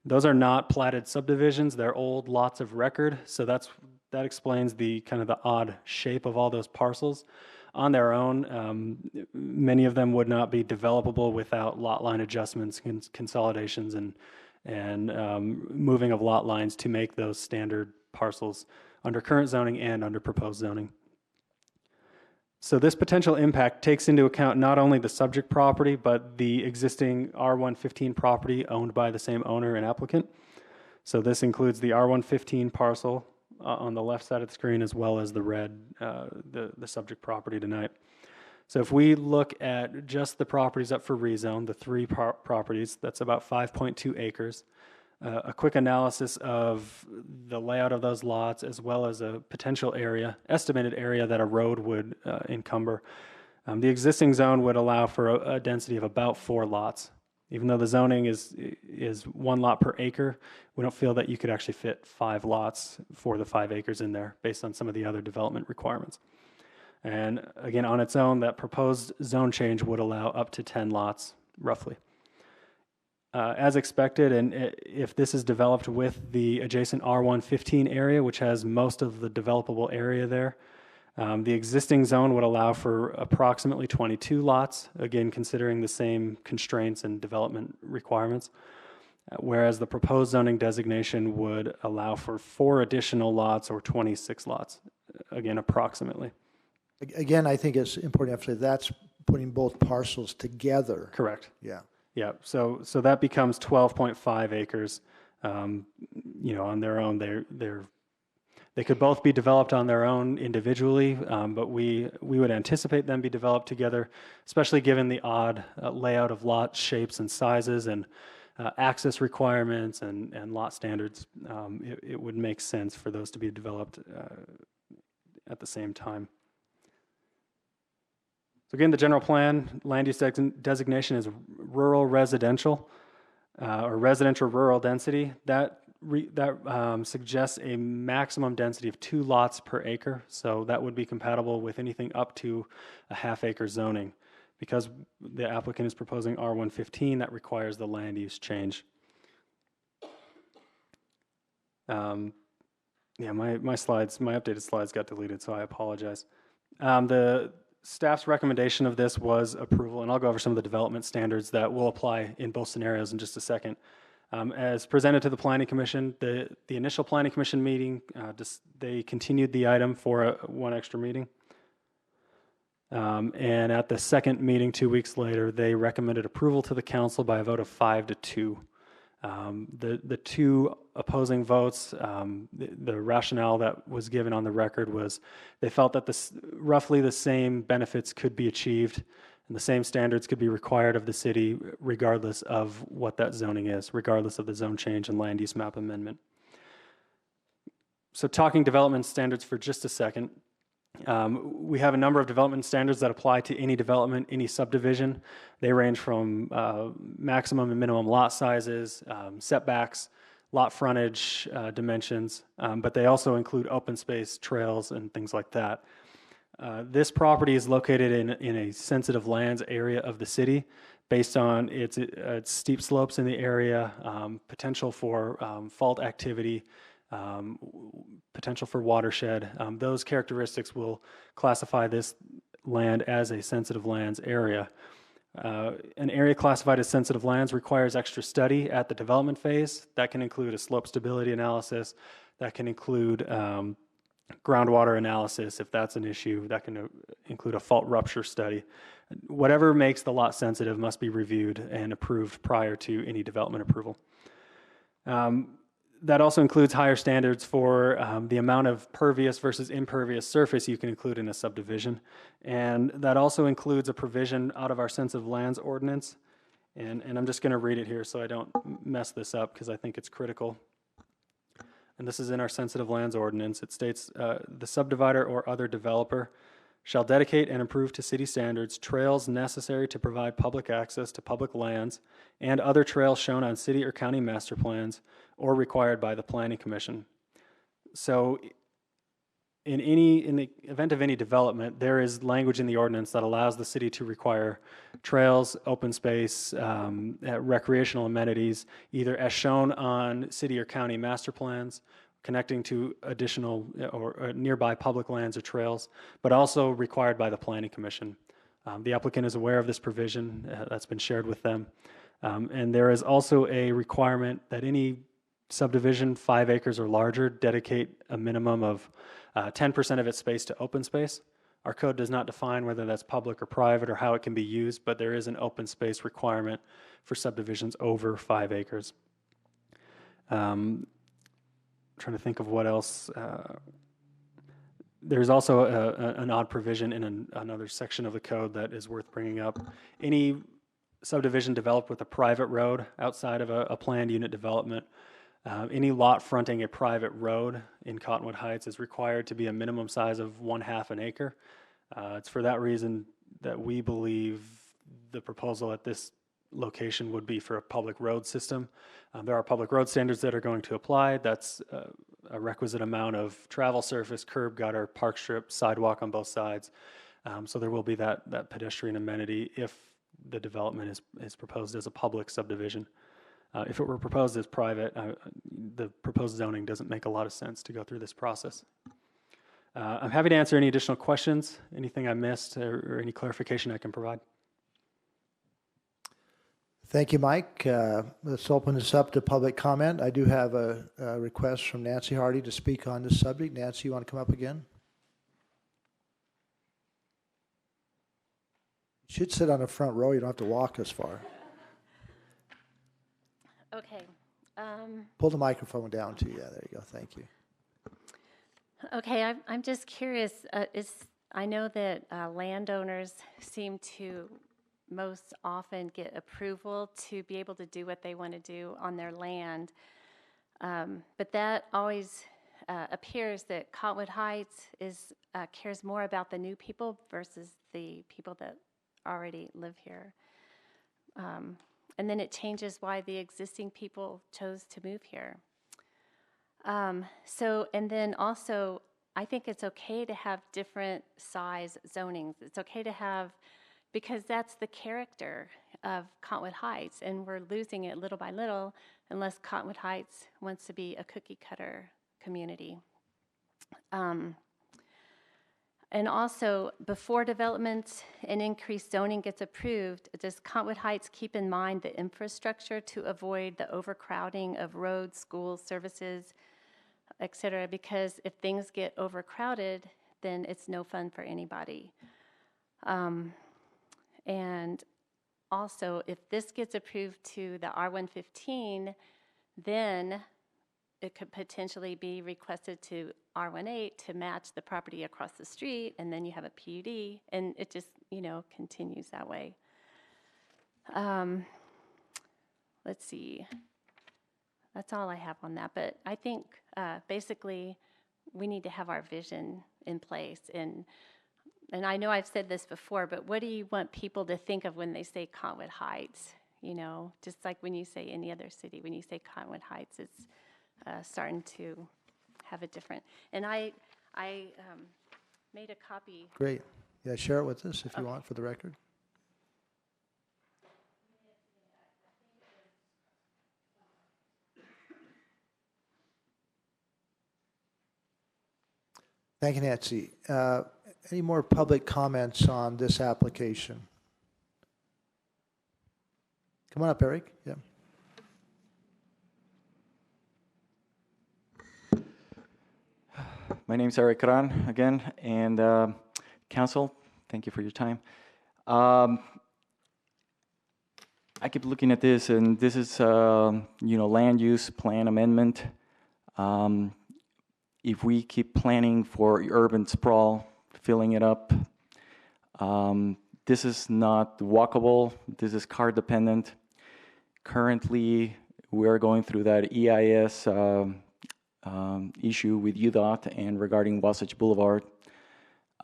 Those are not platted subdivisions. They're old lots of record. So that explains the kind of the odd shape of all those parcels. On their own, many of them would not be developable without lot line adjustments, consolidations, and moving of lot lines to make those standard parcels under current zoning and under proposed zoning. So this potential impact takes into account not only the subject property, but the existing R115 property owned by the same owner and applicant. So this includes the R115 parcel on the left side of the screen, as well as the red, the subject property tonight. So if we look at just the properties up for rezone, the 3 properties, that's about 5.2 acres. A quick analysis of the layout of those lots, as well as a potential area, estimated area that a road would encumber. The existing zone would allow for a density of about 4 lots. Even though the zoning is 1 lot per acre, we don't feel that you could actually fit 5 lots for the 5 acres in there based on some of the other development requirements. And again, on its own, that proposed zone change would allow up to 10 lots, roughly. As expected, and if this is developed with the adjacent R115 area, which has most of the developable area there, the existing zone would allow for approximately 22 lots, again, considering the same constraints and development requirements, whereas the proposed zoning designation would allow for 4 additional lots or 26 lots, again, approximately. Again, I think it's important to emphasize that's putting both parcels together. Correct. Yeah. Yeah, so that becomes 12.5 acres. On their own, they could both be developed on their own individually, but we would anticipate them be developed together, especially given the odd layout of lot shapes and sizes and access requirements and lot standards. It would make sense for those to be developed at the same time. So again, the general plan land use designation is rural residential or residential rural density. That suggests a maximum density of 2 lots per acre. So that would be compatible with anything up to a half-acre zoning. Because the applicant is proposing R115, that requires the land use change. My updated slides got deleted, so I apologize. The staff's recommendation of this was approval, and I'll go over some of the development standards that will apply in both scenarios in just a second. As presented to the Planning Commission, the initial Planning Commission meeting, they continued the item for one extra meeting. And at the second meeting 2 weeks later, they recommended approval to the council by a vote of 5-2. The 2 opposing votes, the rationale that was given on the record was they felt that roughly the same benefits could be achieved and the same standards could be required of the city regardless of what that zoning is, regardless of the zone change and land use map amendment. So talking development standards for just a second, we have a number of development standards that apply to any development, any subdivision. They range from maximum and minimum lot sizes, setbacks, lot frontage dimensions, but they also include open space, trails, and things like that. This property is located in a sensitive lands area of the city based on its steep slopes in the area, potential for fault activity, potential for watershed. Those characteristics will classify this land as a sensitive lands area. An area classified as sensitive lands requires extra study at the development phase. That can include a slope stability analysis. That can include groundwater analysis if that's an issue. That can include a fault rupture study. Whatever makes the lot sensitive must be reviewed and approved prior to any development approval. That also includes higher standards for the amount of pervious versus impervious surface you can include in a subdivision. And that also includes a provision out of our sensitive lands ordinance. And I'm just going to read it here so I don't mess this up because I think it's critical. And this is in our sensitive lands ordinance. It states, the subdivider or other developer shall dedicate and improve to city standards trails necessary to provide public access to public lands and other trails shown on city or county master plans or required by the Planning Commission. So in the event of any development, there is language in the ordinance that allows the city to require trails, open space, recreational amenities, either as shown on city or county master plans, connecting to additional or nearby public lands or trails, but also required by the Planning Commission. The applicant is aware of this provision that's been shared with them. And there is also a requirement that any subdivision 5 acres or larger dedicate a minimum of 10% of its space to open space. Our code does not define whether that's public or private or how it can be used, but there is an open space requirement for subdivisions over 5 acres. Trying to think of what else. There's also an odd provision in another section of the code that is worth bringing up. Any subdivision developed with a private road outside of a planned unit development, any lot fronting a private road in Cottonwood Heights is required to be a minimum size of 1/2 an acre. It's for that reason that we believe the proposal at this location would be for a public road system. There are public road standards that are going to apply. That's a requisite amount of travel surface, curb gutter, park strip, sidewalk on both sides. So there will be that pedestrian amenity if the development is proposed as a public subdivision. If it were proposed as private, the proposed zoning doesn't make a lot of sense to go through this process. I'm happy to answer any additional questions, anything I missed, or any clarification I can provide. Thank you, Mike. Let's open this up to public comment. I do have a request from Nancy Hardy to speak on this subject. Nancy, you want to come up again? You should sit on the front row. You don't have to walk as far. Okay. Pull the microphone down to you. Yeah, there you go. Thank you. Okay, I'm just curious. I know that landowners seem to most often get approval to be able to do what they want to do on their land. But that always appears that Cottonwood Heights cares more about the new people versus the people that already live here. And then it changes why the existing people chose to move here. And then also, I think it's okay to have different size zonings. It's okay to have, because that's the character of Cottonwood Heights, and we're losing it little by little unless Cottonwood Heights wants to be a cookie cutter community. And also, before development and increased zoning gets approved, does Cottonwood Heights keep in mind the infrastructure to avoid the overcrowding of roads, schools, services, et cetera? Because if things get overcrowded, then it's no fun for anybody. And also, if this gets approved to the R115, then it could potentially be requested to R18 to match the property across the street, and then you have a PUD, and it just, continues that way. Let's see. That's all I have on that. But I think basically we need to have our vision in place. And I know I've said this before, but what do you want people to think of when they say Cottonwood Heights? Just like when you say any other city, when you say Cottonwood Heights, it's starting to have a different. And I made a copy. Great. Yeah, share it with us if you want for the record. Thank you, Nancy. Any more public comments on this application? Come on up, Eric. Yeah. My name's Eric Caran again, and Council, thank you for your time. I keep looking at this, and this is, land use plan amendment. If we keep planning for urban sprawl, filling it up, this is not walkable. This is car dependent. Currently, we are going through that EIS issue with UDOT and regarding Wasatch Boulevard.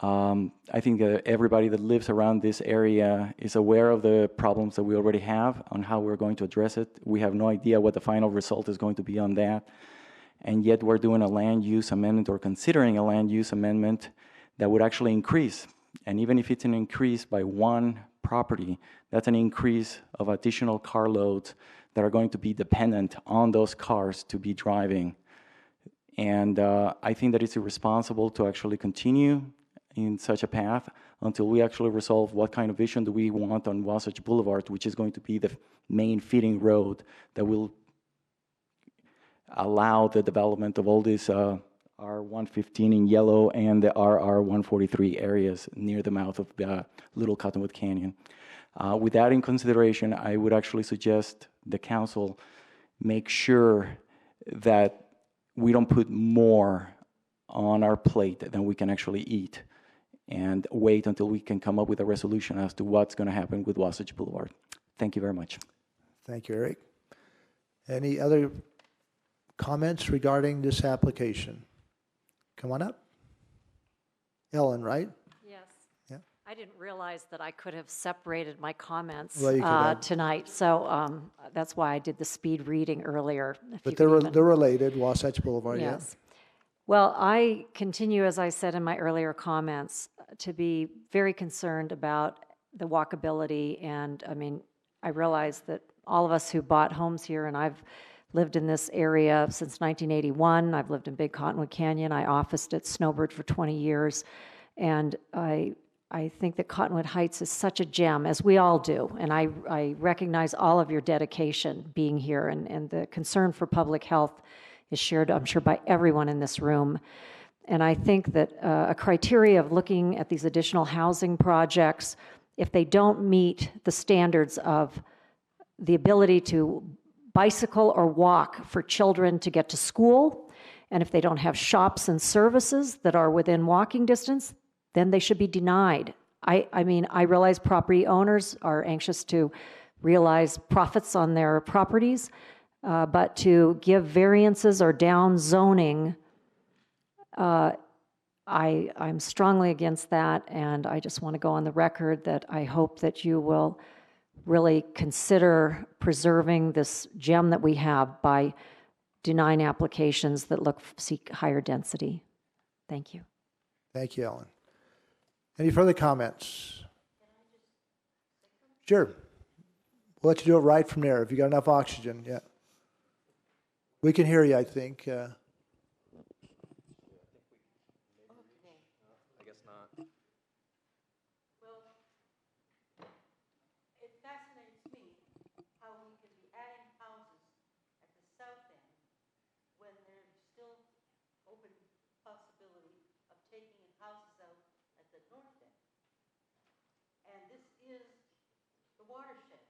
I think that everybody that lives around this area is aware of the problems that we already have on how we're going to address it. We have no idea what the final result is going to be on that. And yet we're doing a land use amendment or considering a land use amendment that would actually increase. And even if it's an increase by one property, that's an increase of additional car loads that are going to be dependent on those cars to be driving. And I think that it's irresponsible to actually continue in such a path until we actually resolve what kind of vision do we want on Wasatch Boulevard, which is going to be the main feeding road that will allow the development of all these R115 in yellow and the RR143 areas near the mouth of the Little Cottonwood Canyon. With that in consideration, I would actually suggest the council make sure that we don't put more on our plate than we can actually eat and wait until we can come up with a resolution as to what's going to happen with Wasatch Boulevard. Thank you very much. Thank you, Eric. Any other comments regarding this application? Come on up. Ellen, right? Yes. Yeah. I didn't realize that I could have separated my comments Well, you could have. tonight, so that's why I did the speed reading earlier. But they're related, Wasatch Boulevard, Yes. Well, I continue, as I said in my earlier comments, to be very concerned about the walkability. And I mean, I realize that all of us who bought homes here, and I've lived in this area since 1981. I've lived in Big Cottonwood Canyon. I officed at Snowbird for 20 years. And I think that Cottonwood Heights is such a gem, as we all do. And I recognize all of your dedication being here, and the concern for public health is shared, I'm sure, by everyone in this room. And I think that a criteria of looking at these additional housing projects, if they don't meet the standards of the ability to bicycle or walk for children to get to school, and if they don't have shops and services that are within walking distance, then they should be denied. I mean, I realize property owners are anxious to realize profits on their properties, but to give variances or down zoning, I'm strongly against that, and I just want to go on the record that I hope that you will really consider preserving this gem that we have by denying applications that seek higher density. Thank you. Thank you, Ellen. Any further comments? Sure. We'll let you do it right from there if you got enough oxygen. Yeah. We can hear you, I think. I guess not. Well, it fascinates me how we can be adding houses at the south end when there's still open possibility of taking houses out at the north end. And this is the watershed,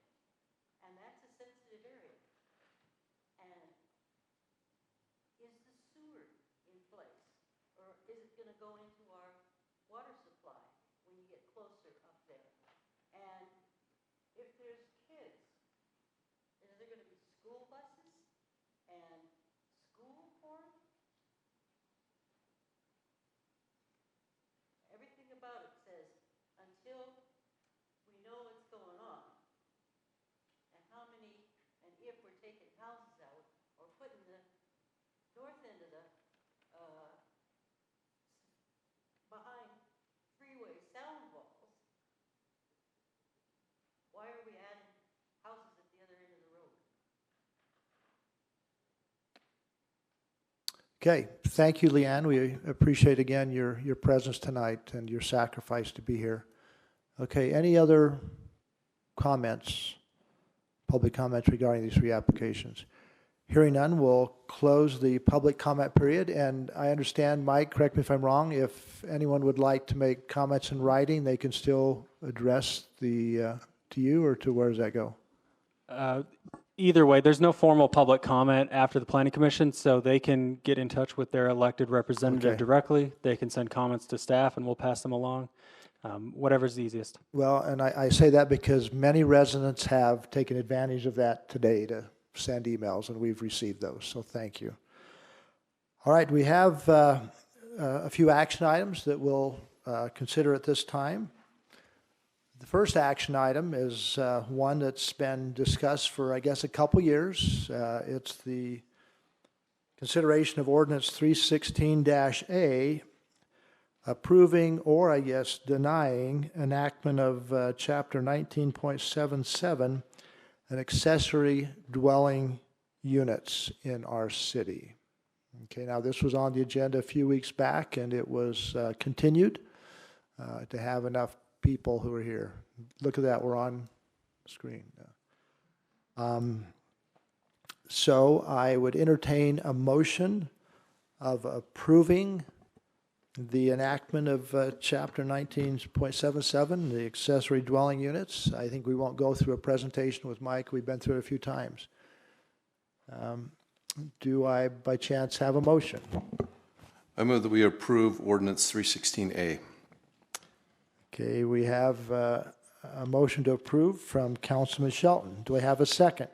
and that's a sensitive area. And is the sewer in place, or is it going to go into our water supply when you get closer up there? And if there's kids, is there going to be school buses and school for them? Everything about it says, until we know what's going on, and how many, and if we're taking houses out, or putting the north end of the, behind freeway sound walls, why are we adding houses at the other end of the road? Okay, thank you, Leanne. We appreciate again your presence tonight and your sacrifice to be here. Okay, any other comments, public comments regarding these three applications? Hearing none, we'll close the public comment period. And I understand, Mike, correct me if I'm wrong, if anyone would like to make comments in writing, they can still address to you, or to where does that go? Either way, there's no formal public comment after the Planning Commission, so they can get in touch with their elected representative directly. They can send comments to staff, and we'll pass them along. Whatever's easiest. Well, and I say that because many residents have taken advantage of that today to send emails, and we've received those, so thank you. All right, we have a few action items that we'll consider at this time. The first action item is one that's been discussed for, I guess, a couple years. It's the consideration of Ordinance 316-A, approving or, I guess, denying enactment of Chapter 19.77, an accessory dwelling units in our city. Okay, now this was on the agenda a few weeks back, and it was continued to have enough people who are here. Look at that, we're on screen. So I would entertain a motion of approving the enactment of Chapter 19.77, the accessory dwelling units. I think we won't go through a presentation with Mike. We've been through it a few times. Do I, by chance, have a motion? I move that we approve Ordinance 316A. Okay, we have a motion to approve from Councilman Shelton. Do I have a second?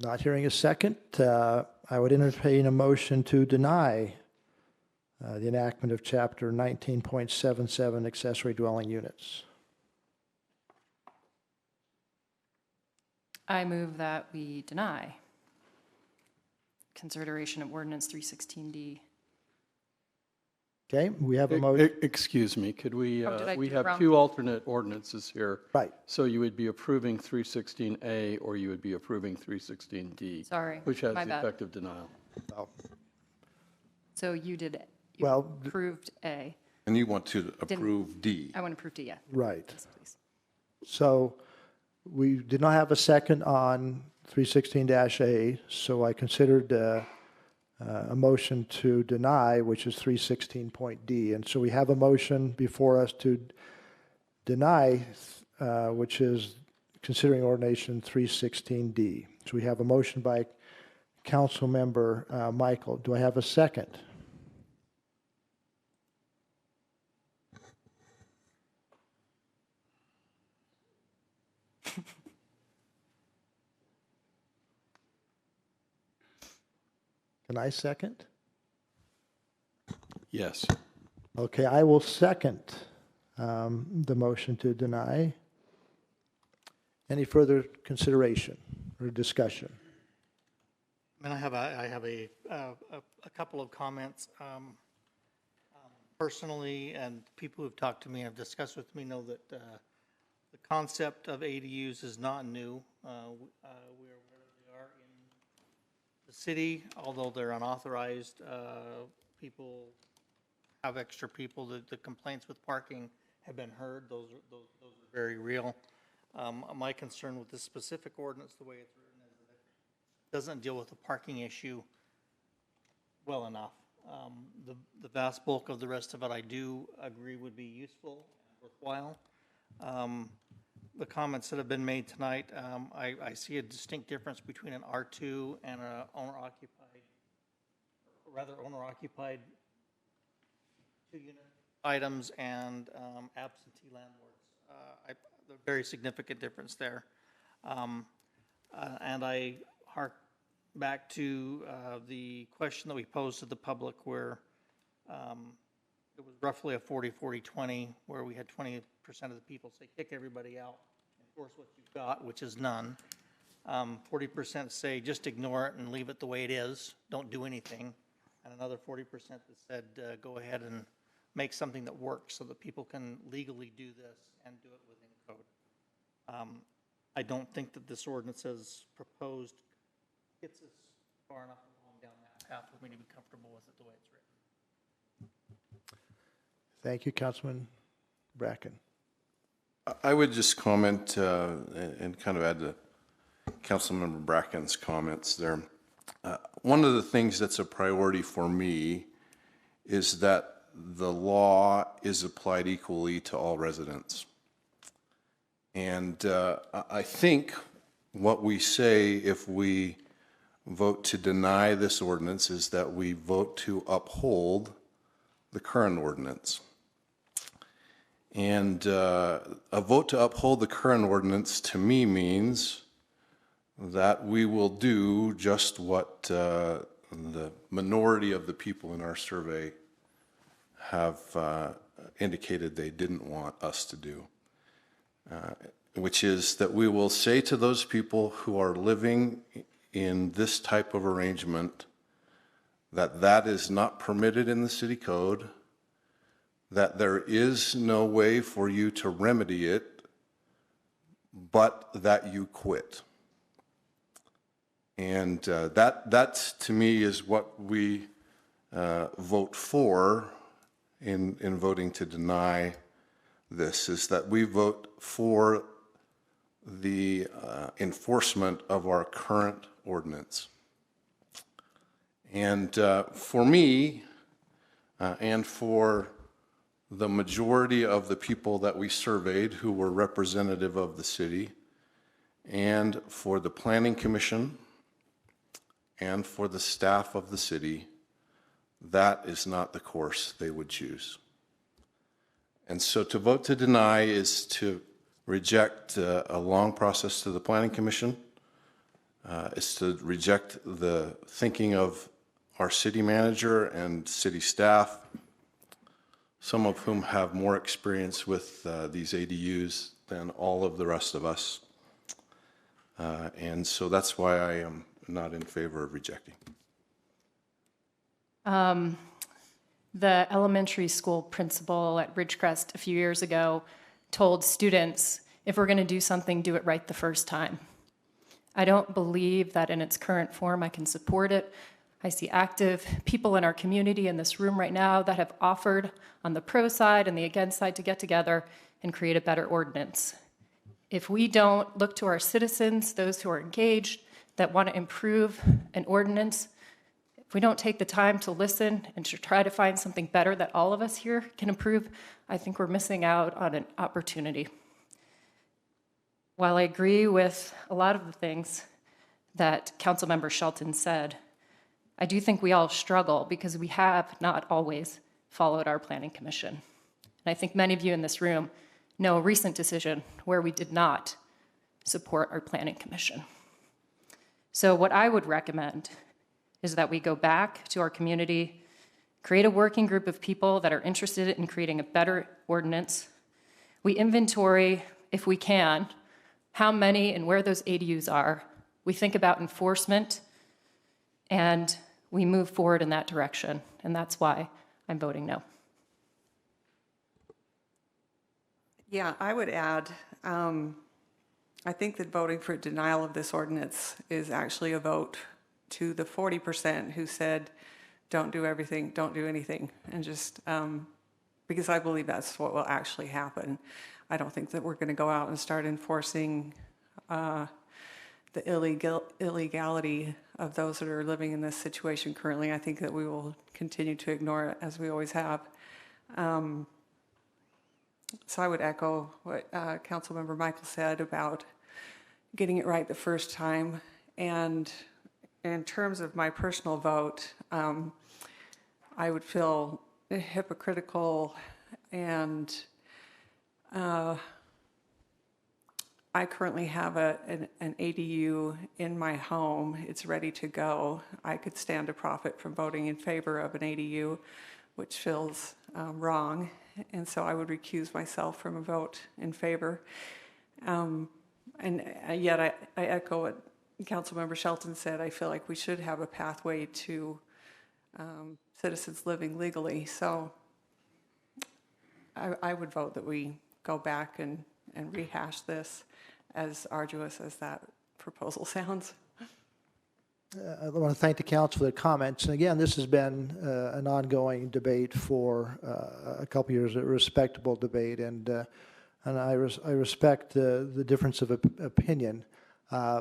Not hearing a second, I would entertain a motion to deny the enactment of Chapter 19.77, accessory dwelling units. I move that we deny consideration of ordinance 316D. Okay, we have a motion. Excuse me, could we, Oh, did I we do have wrong? two alternate ordinances here. Right. So you would be approving 316A or you would be approving 316D. Sorry, Which has my the bad. effect of denial. So you did, you Well, approved A. And you want to approve D. I want to approve D, yeah. Right. Yes, please. So we did not have a second on 316-A, so I considered a motion to deny, which is 316.D. And so we have a motion before us to deny, which is considering ordination 316D. So we have a motion by Councilmember Michael. Do I have a second? Can I second? Yes. Okay, I will second the motion to deny. Any further consideration or discussion? And I have a couple of comments. Personally, and people who've talked to me and have discussed with me know that the concept of ADUs is not new. We are where they are in the city, although they're unauthorized. People have extra people. The complaints with parking have been heard. Those are very real. My concern with this specific ordinance, the way it's written, is that it doesn't deal with the parking issue well enough. The vast bulk of the rest of it, I do agree would be useful and worthwhile. The comments that have been made tonight, I see a distinct difference between an R2 and a owner-occupied two-unit items and absentee landlords. A very significant difference there. And I hark back to the question that we posed to the public where it was roughly a 40-40-20, where we had 20% of the people say, kick everybody out, enforce what you've got, which is none. 40% say, just ignore it and leave it the way it is, don't do anything. And another 40% that said, go ahead and make something that works so that people can legally do this and do it within code. I don't think that this ordinance as proposed gets us far enough along down that path for me to be comfortable with it the way it's written. Thank you, Councilman Bracken. I would just comment and kind of add to Councilmember Bracken's comments there. One of the things that's a priority for me is that the law is applied equally to all residents. And I think what we say if we vote to deny this ordinance is that we vote to uphold the current ordinance. And a vote to uphold the current ordinance to me means that we will do just what the minority of the people in our survey have indicated they didn't want us to do, which is that we will say to those people who are living in this type of arrangement that that is not permitted in the city code, that there is no way for you to remedy it, but that you quit. And that to me is what we vote for in voting to deny this, is that we vote for the enforcement of our current ordinance. And for me, and for the majority of the people that we surveyed who were representative of the city, and for the Planning Commission, and for the staff of the city, that is not the course they would choose. And so to vote to deny is to reject a long process to the Planning Commission, is to reject the thinking of our city manager and city staff, some of whom have more experience with these ADUs than all of the rest of us. And so that's why I am not in favor of rejecting. The elementary school principal at Ridgecrest a few years ago told students, if we're going to do something, do it right the first time. I don't believe that in its current form I can support it. I see active people in our community in this room right now that have offered on the pro side and the against side to get together and create a better ordinance. If we don't look to our citizens, those who are engaged, that want to improve an ordinance, if we don't take the time to listen and to try to find something better that all of us here can improve, I think we're missing out on an opportunity. While I agree with a lot of the things that Councilmember Shelton said, I do think we all struggle because we have not always followed our planning commission. And I think many of you in this room know a recent decision where we did not support our planning commission. So what I would recommend is that we go back to our community, create a working group of people that are interested in creating a better ordinance. We inventory, if we can, how many and where those ADUs are. We think about enforcement, and we move forward in that direction. And that's why I'm voting no. Yeah, I would add, I think that voting for denial of this ordinance is actually a vote to the 40% who said, don't do everything, don't do anything, and just, because I believe that's what will actually happen. I don't think that we're going to go out and start enforcing the illegality of those that are living in this situation currently. I think that we will continue to ignore it as we always have. So I would echo what Councilmember Michael said about getting it right the first time. And in terms of my personal vote, I would feel hypocritical, and I currently have an ADU in my home. It's ready to go. I could stand to profit from voting in favor of an ADU, which feels wrong, and so I would recuse myself from a vote in favor. And yet I echo what Councilmember Shelton said. I feel like we should have a pathway to citizens living legally. So I would vote that we go back and rehash this, as arduous as that proposal sounds. I want to thank the council for their comments. And again, this has been an ongoing debate for a couple years, a respectable debate, and I respect the difference of opinion.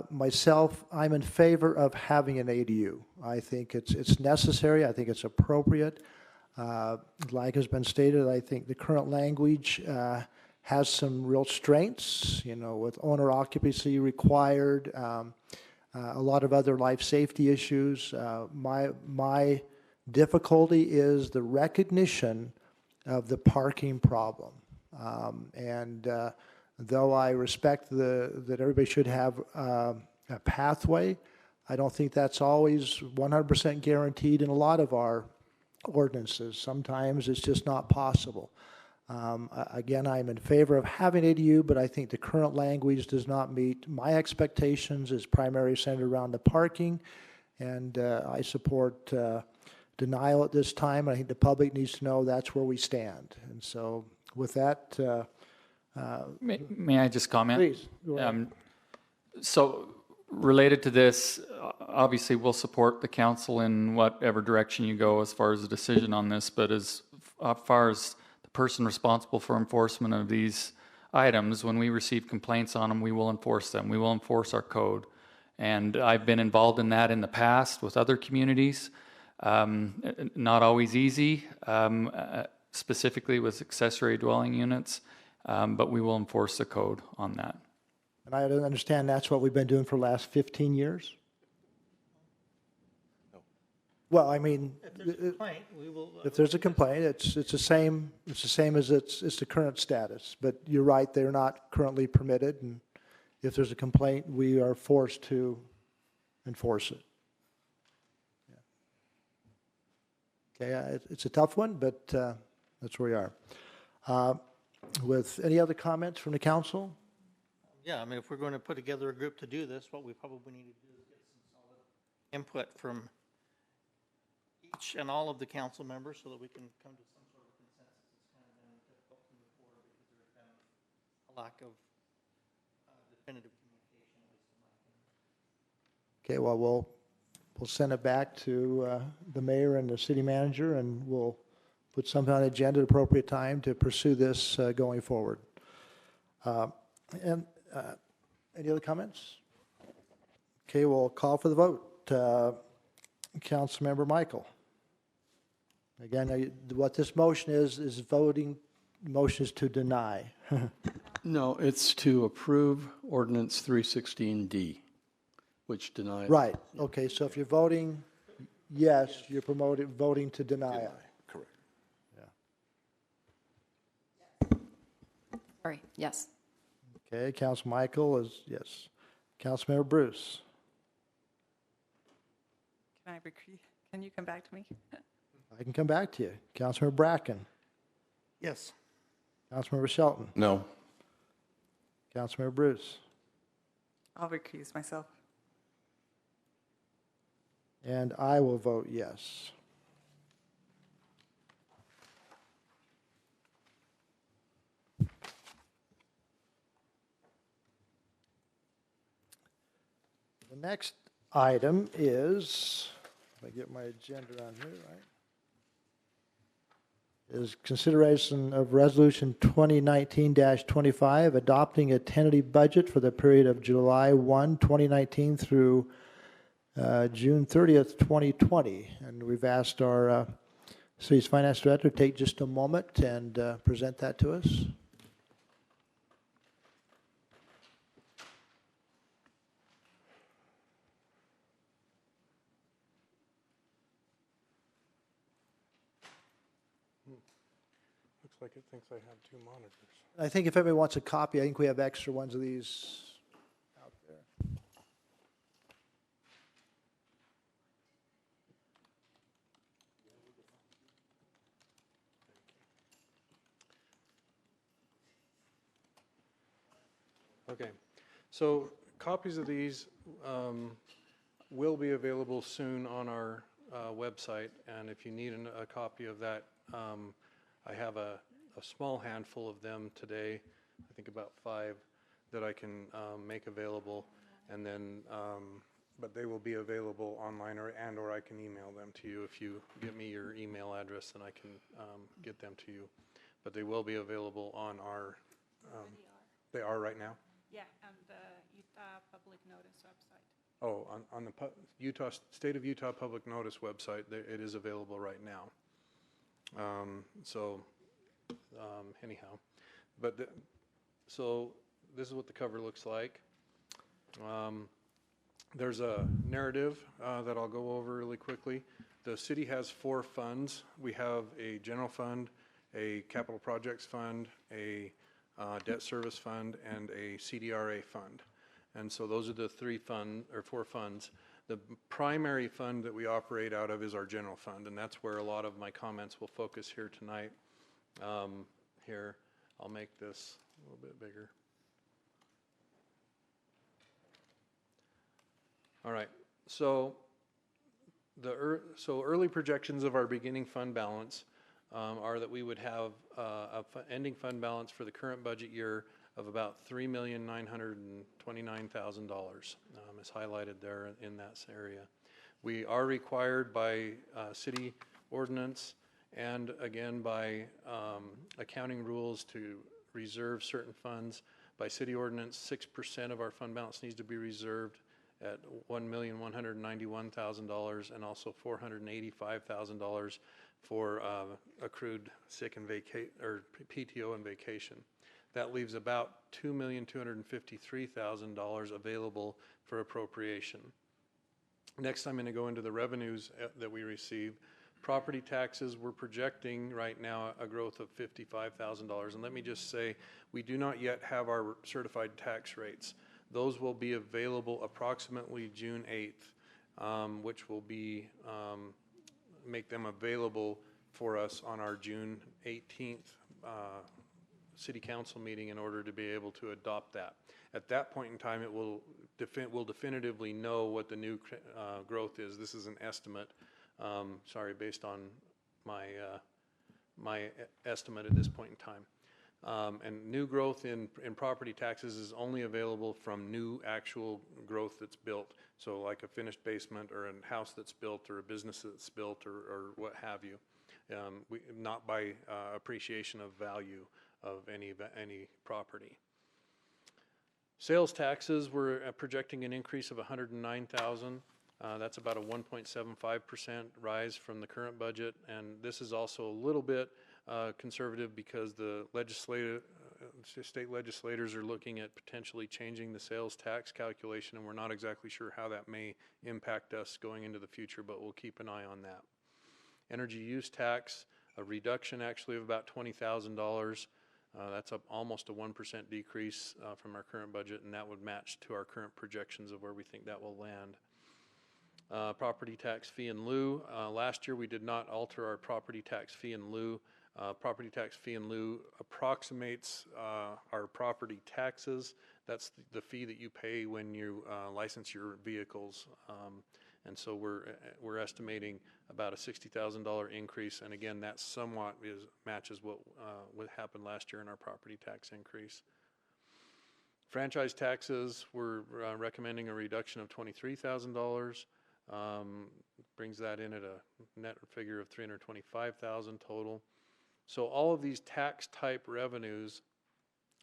Myself, I'm in favor of having an ADU. I think it's necessary. I think it's appropriate. Like has been stated, I think the current language has some real strengths, with owner occupancy required, a lot of other life safety issues. My difficulty is the recognition of the parking problem. Though I respect that everybody should have a pathway, I don't think that's always 100% guaranteed in a lot of our ordinances. Sometimes it's just not possible. Again, I'm in favor of having ADU, but I think the current language does not meet my expectations. It's primarily centered around the parking, and I support denial at this time. I think the public needs to know that's where we stand. And so with that... may I just comment? Please, go ahead. So related to this, obviously we'll support the council in whatever direction you go as far as the decision on this, but as far as the person responsible for enforcement of these items, when we receive complaints on them, we will enforce them. We will enforce our code. And I've been involved in that in the past with other communities. Not always easy, specifically with accessory dwelling units, but we will enforce the code on that. And I understand that's what we've been doing for the last 15 years? No. Well, I mean... If there's a complaint, we will... if there's a complaint, it's the same as it's the current status. But you're right, they're not currently permitted, and if there's a complaint, we are forced to enforce it. Yeah. Okay, it's a tough one, but that's where we are. With any other comments from the council? Yeah, I mean, if we're going to put together a group to do this, what we probably need to do is get some solid input from each and all of the council members so that we can come to some sort of consensus. It's kind of been difficult to move forward because there's been a lack of definitive communication, at least in my opinion. Okay, well, we'll send it back to the mayor and the city manager, and we'll put something on the agenda at appropriate time to pursue this going forward. And any other comments? Okay, we'll call for the vote. Councilmember Michael. Again, what this motion is voting, motion is to deny. No, it's to approve ordinance 316D, which denies. Right, okay, so if you're voting yes, you're voting to deny it. Correct. Sorry, yes. Okay, Council Michael is yes. Councilmember Bruce. Can you come back to me? I can come back to you. Councilmember Bracken. Yes. Councilmember Shelton. No. Councilmember Bruce. I'll recuse myself. And I will vote yes. The next item is, if I get my agenda on here, right? Is consideration of Resolution 2019-25, adopting a tentative budget for the period of July 1, 2019 through June 30th, 2020. And we've asked our city's finance director to take just a moment and present that to us. Looks like it thinks I have two monitors. I think if anybody wants a copy, I think we have extra ones of these out there. Okay, so copies of these will be available soon on our website, and if you need a copy of that, I have a small handful of them today, I think about 5, that I can make available, and then, but they will be available online or I can email them to you. If you give me your email address, then I can get them to you. But they will be available on our, they are right now? Yeah, on the Utah Public Notice website. Oh, on the State of Utah Public Notice website, it is available right now. Anyhow, but so this is what the cover looks like. There's a narrative that I'll go over really quickly. The city has 4 funds. We have a general fund, a capital projects fund, a debt service fund, and a CDRA fund. And so those are the 4 funds. The primary fund that we operate out of is our general fund, and that's where a lot of my comments will focus here tonight. Here, I'll make this a little bit bigger. All right, so early projections of our beginning fund balance are that we would have a ending fund balance for the current budget year of about $3,929,000, is highlighted there in that area. We are required by city ordinance and again by accounting rules to reserve certain funds. By city ordinance, 6% of our fund balance needs to be reserved at $1,191,000 and also $485,000 for accrued sick and PTO and vacation. That leaves about $2,253,000 available for appropriation. Next, I'm going to go into the revenues that we receive. Property taxes, we're projecting right now a growth of $55,000. And let me just say, we do not yet have our certified tax rates. Those will be available approximately June 8th, which will be make them available for us on our June 18th city council meeting in order to be able to adopt that. At that point in time, it will we'll definitively know what the new growth is. This is an estimate, sorry, based on my my estimate at this point in time. And new growth in property taxes is only available from new actual growth that's built. So like a finished basement or a house that's built or a business that's built or what have you. Not by appreciation of value of any property. Sales taxes, we're projecting an increase of $109,000. That's about a 1.75% rise from the current budget, and this is also a little bit conservative because the state legislators are looking at potentially changing the sales tax calculation, and we're not exactly sure how that may impact us going into the future, but we'll keep an eye on that. Energy use tax, a reduction actually of about $20,000. That's up almost a 1% decrease from our current budget, and that would match to our current projections of where we think that will land. Property tax fee in lieu. Last year we did not alter our property tax fee in lieu. Property tax fee in lieu approximates our property taxes. That's the fee that you pay when you license your vehicles. And so we're estimating about a $60,000 increase, and again, that somewhat matches what happened last year in our property tax increase. Franchise taxes, we're recommending a reduction of $23,000. Brings that in at a net figure of $325,000 total. So all of these tax type revenues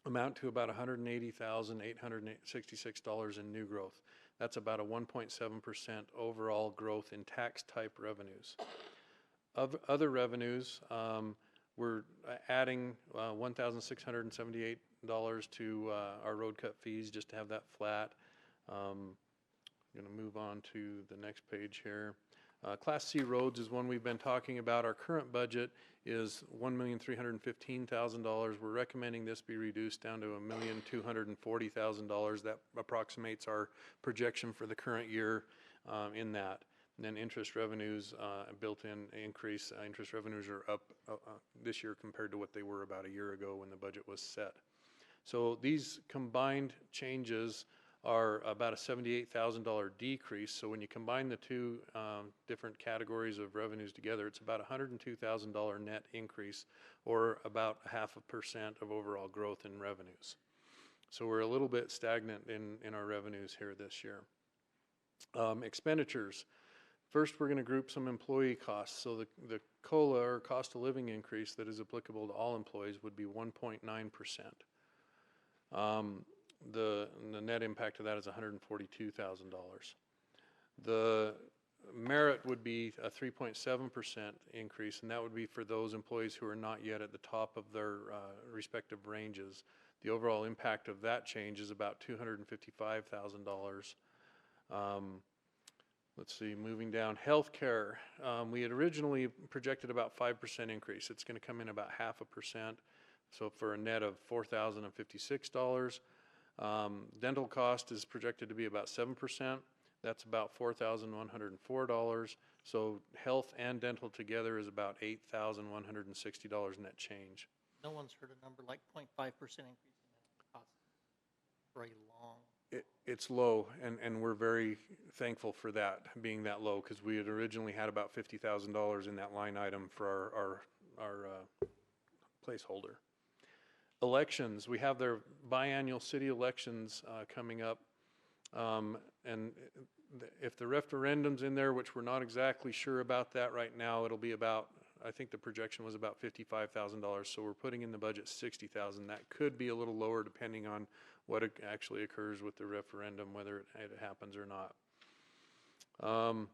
amount to about $180,866 in new growth. That's about a 1.7% overall growth in tax type revenues. Of other revenues, we're adding $1,678 to our road cut fees just to have that flat. I'm going to move on to the next page here. Class C roads is one we've been talking about. Our current budget is $1,315,000. We're recommending this be reduced down to $1,240,000. That approximates our projection for the current year in that. And then interest revenues, built-in increase. Interest revenues are up this year compared to what they were about a year ago when the budget was set. So these combined changes are about a $78,000 decrease. So when you combine the two different categories of revenues together, it's about a $102,000 net increase, or about 0.5% of overall growth in revenues. So we're a little bit stagnant in our revenues here this year. Expenditures. First, we're going to group some employee costs. So the COLA, or cost of living increase, that is applicable to all employees would be 1.9%. The net impact of that is $142,000. The merit would be a 3.7% increase, and that would be for those employees who are not yet at the top of their respective ranges. The overall impact of that change is about $255,000. Let's see, moving down, healthcare. We had originally projected about 5% increase. It's going to come in about 0.5%, so for a net of $4,056. Dental cost is projected to be about 7%. That's about $4,104. So health and dental together is about $8,160 net change. No one's heard a number like 0.5% increase in that cost. Very long. It's low, and we're very thankful for that being that low, because we had originally had about $50,000 in that line item for our placeholder. Elections, we have their biannual city elections coming up, and if the referendum's in there, which we're not exactly sure about that right now, it'll be about, I think the projection was about $55,000, so we're putting in the budget $60,000. That could be a little lower depending on what actually occurs with the referendum, whether it happens or not. I'm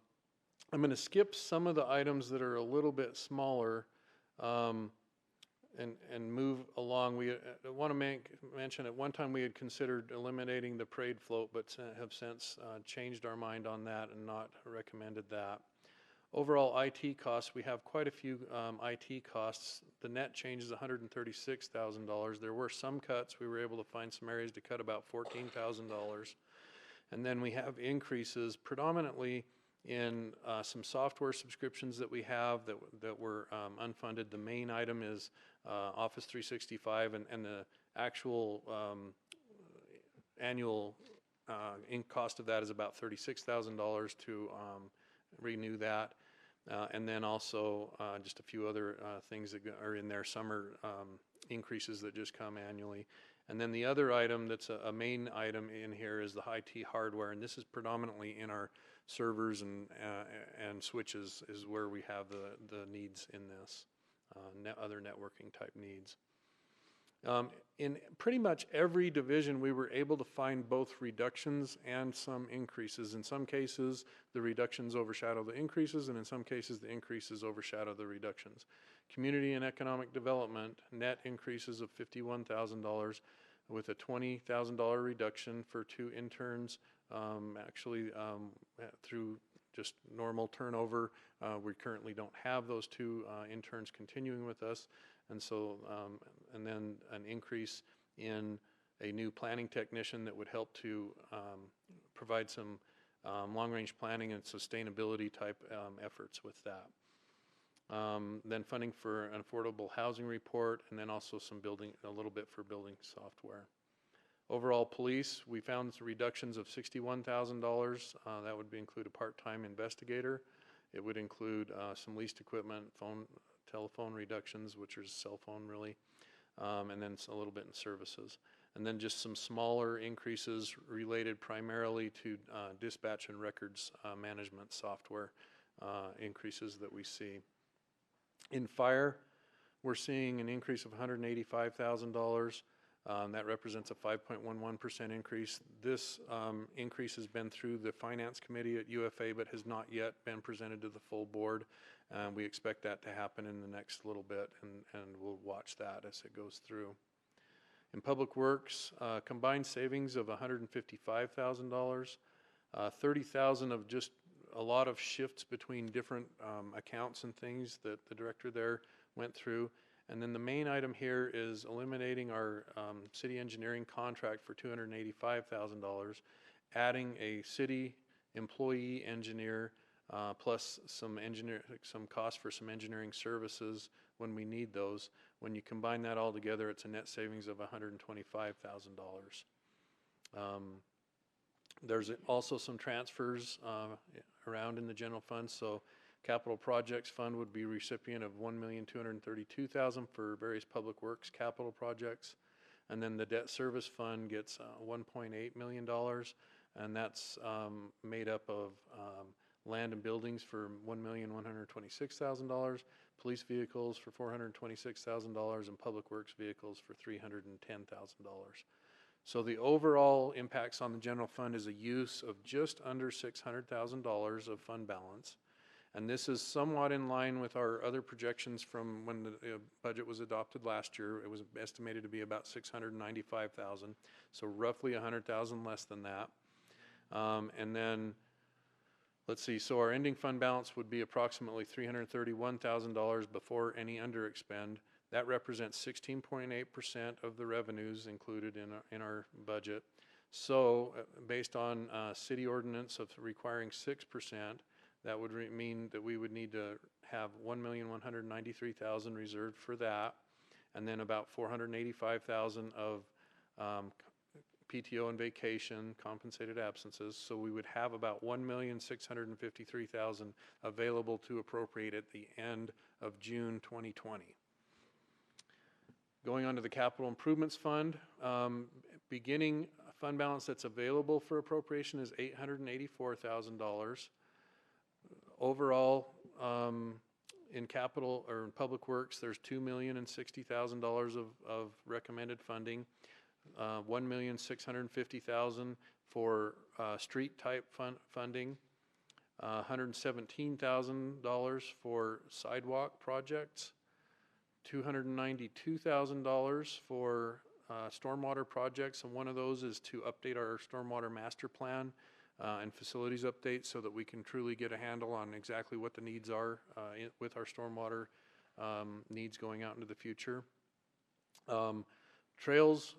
going to skip some of the items that are a little bit smaller and move along. We want to mention at one time we had considered eliminating the parade float, but have since changed our mind on that and not recommended that. Overall IT costs, we have quite a few IT costs. The net change is $136,000. There were some cuts. We were able to find some areas to cut about $14,000. And then we have increases predominantly in some software subscriptions that we have that were unfunded. The main item is Office 365, and the actual annual in cost of that is about $36,000 to renew that. And then also just a few other things that are in there. Some are increases that just come annually. And then the other item that's a main item in here is the IT hardware, and this is predominantly in our servers and switches is where we have the needs in this, other networking type needs. In pretty much every division, we were able to find both reductions and some increases. In some cases, the reductions overshadow the increases, and in some cases, the increases overshadow the reductions. Community and economic development, net increases of $51,000 with a $20,000 reduction for 2 interns. Through just normal turnover, we currently don't have those 2 interns continuing with us. And so, and then an increase in a new planning technician that would help to provide some long-range planning and sustainability type efforts with that. Then funding for an affordable housing report, and then also some a little bit for building software. Overall police, we found some reductions of $61,000. That would include a part-time investigator. It would include some leased equipment, telephone reductions, which is cell phone really, and then a little bit in services. And then just some smaller increases related primarily to dispatch and records management software increases that we see. In fire, we're seeing an increase of $185,000. That represents a 5.11% increase. This increase has been through the Finance Committee at UFA, but has not yet been presented to the full board. We expect that to happen in the next little bit, and we'll watch that as it goes through. In Public Works, combined savings of $155,000, $30,000 of just a lot of shifts between different accounts and things that the director there went through. And then the main item here is eliminating our city engineering contract for $285,000, adding a city employee engineer plus some cost for some engineering services when we need those. When you combine that all together, it's a net savings of $125,000. There's also some transfers around in the general fund. So Capital Projects Fund would be recipient of $1,232,000 for various public works capital projects. And then the Debt Service Fund gets $1.8 million, and that's made up of land and buildings for $1,126,000, police vehicles for $426,000, and public works vehicles for $310,000. So the overall impacts on the general fund is a use of just under $600,000 of fund balance. And this is somewhat in line with our other projections from when the budget was adopted last year. It was estimated to be about $695,000, so roughly $100,000 less than that. And then, let's see, so our ending fund balance would be approximately $331,000 before any underexpend. That represents 16.8% of the revenues included in our budget. So based on city ordinance of requiring 6%, that would mean that we would need to have $1,193,000 reserved for that, and then about $485,000 of PTO and vacation, compensated absences. So we would have about $1,653,000 available to appropriate at the end of June 2020. Going on to the Capital Improvements Fund, beginning fund balance that's available for appropriation is $884,000. Overall, in capital or in public works, there's $2,060,000 of recommended funding, $1,650,000 for street type funding, $117,000 for sidewalk projects, $292,000 for stormwater projects, and one of those is to update our stormwater master plan and facilities updates so that we can truly get a handle on exactly what the needs are with our stormwater needs going out into the future. Trails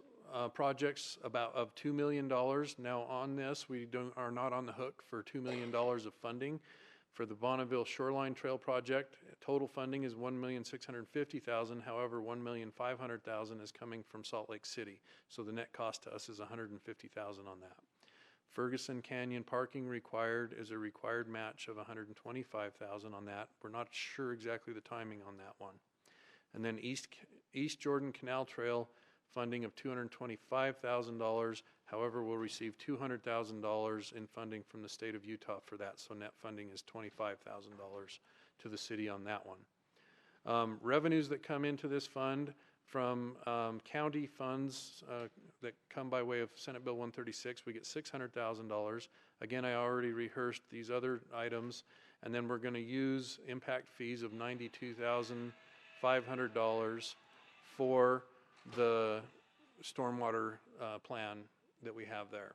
projects of $2 million. Now on this, we are not on the hook for $2 million of funding. For the Bonneville Shoreline Trail project, total funding is $1,650,000. However, $1,500,000 is coming from Salt Lake City. So the net cost to us is $150,000 on that. Ferguson Canyon parking required is a required match of $125,000 on that. We're not sure exactly the timing on that one. And then East Jordan Canal Trail funding of $225,000. However, we'll receive $200,000 in funding from the state of Utah for that. So net funding is $25,000 to the city on that one. Revenues that come into this fund from county funds that come by way of Senate Bill 136, we get $600,000. Again, I already rehearsed these other items. And then we're going to use impact fees of $92,500 for the stormwater plan that we have there.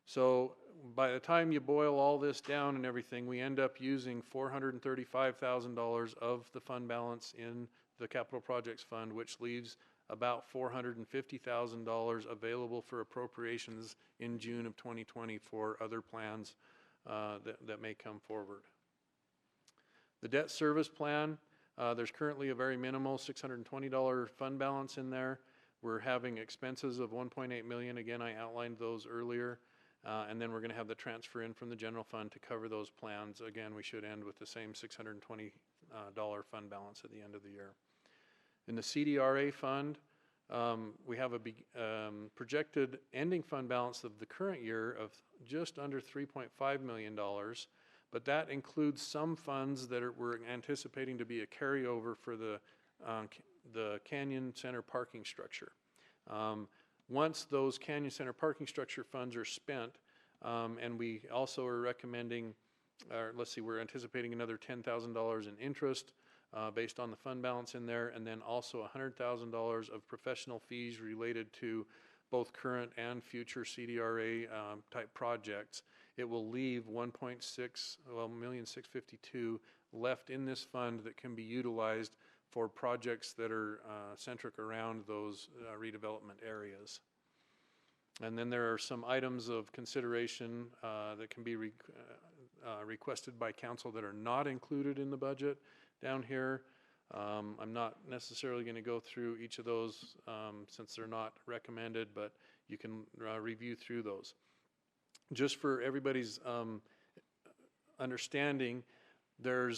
So by the time you boil all this down and everything, we end up using $435,000 of the fund balance in the capital projects fund, which leaves about $450,000 available for appropriations in June of 2020 for other plans that may come forward. The debt service plan, there's currently a very minimal $620 fund balance in there. We're having expenses of $1.8 million. Again, I outlined those earlier. And then we're going to have the transfer in from the general fund to cover those plans. Again, we should end with the same $620 fund balance at the end of the year. In the CDRA fund, we have a projected ending fund balance of the current year of just under $3.5 million. But that includes some funds that we're anticipating to be a carryover for the Canyon Center parking structure. Once those Canyon Center parking structure funds are spent, and we also are recommending, we're anticipating another $10,000 in interest based on the fund balance in there, and then also $100,000 of professional fees related to both current and future CDRA type projects. It will leave $1,652,000 left in this fund that can be utilized for projects that are centric around those redevelopment areas. And then there are some items of consideration that can be requested by council that are not included in the budget down here. I'm not necessarily going to go through each of those since they're not recommended, but you can review through those. Just for everybody's understanding, there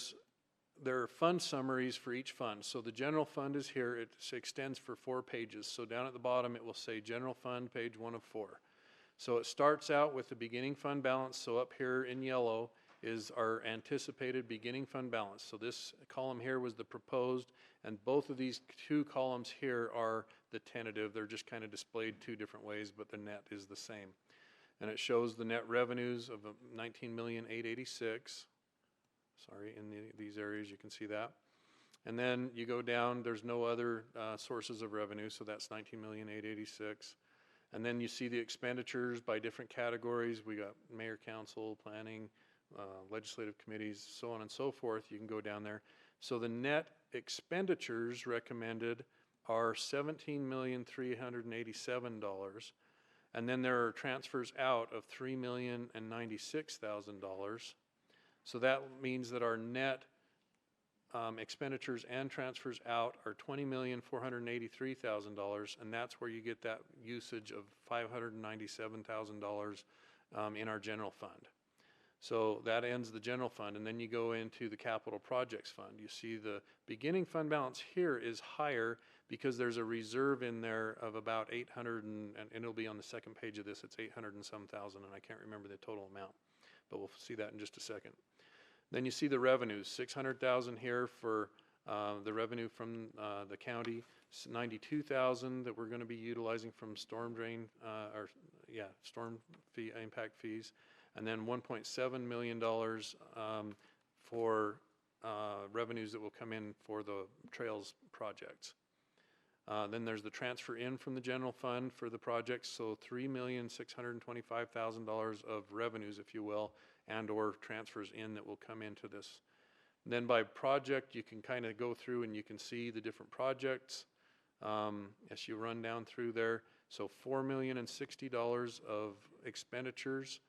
are fund summaries for each fund. So the general fund is here. It extends for 4 pages. So down at the bottom, it will say general fund, page 1 of 4. So it starts out with the beginning fund balance. So up here in yellow is our anticipated beginning fund balance. So this column here was the proposed, and both of these 2 columns here are the tentative. They're just kind of displayed 2 different ways, but the net is the same. And it shows the net revenues of $19,886,000. Sorry, in these areas you can see that. And then you go down, there's no other sources of revenue, so that's $19,886,000. And then you see the expenditures by different categories. We got mayor, council, planning, legislative committees, so on and so forth. You can go down there. So the net expenditures recommended are $17,387,000. And then there are transfers out of $3,096,000. So that means that our net expenditures and transfers out are $20,483,000, and that's where you get that usage of $597,000 in our general fund. So that ends the general fund, and then you go into the capital projects fund. You see the beginning fund balance here is higher because there's a reserve in there of about 800, and it'll be on the second page of this. It's 800 and some thousand, and I can't remember the total amount, but we'll see that in just a second. Then you see the revenues, $600,000 here for the revenue from the county, $92,000 that we're going to be utilizing from storm fee impact fees, and then $1.7 million for revenues that will come in for the trails projects. Then there's the transfer in from the general fund for the projects, so $3,625,000 of revenues, if you will, and or transfers in that will come into this. And then by project, you can kind of go through and you can see the different projects as you run down through there. So $4,060,000 of expenditures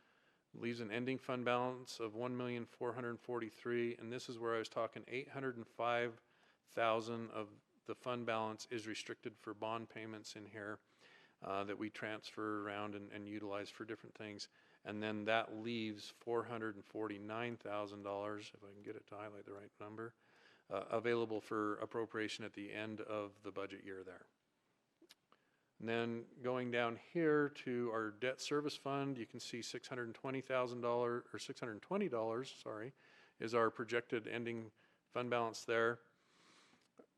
leaves an ending fund balance of $1,443,000, and this is where I was talking $805,000 of the fund balance is restricted for bond payments in here that we transfer around and utilize for different things. And then that leaves $449,000, if I can get it to highlight the right number, available for appropriation at the end of the budget year there. And then going down here to our debt service fund, you can see $620,000 or $620, sorry, is our projected ending fund balance there.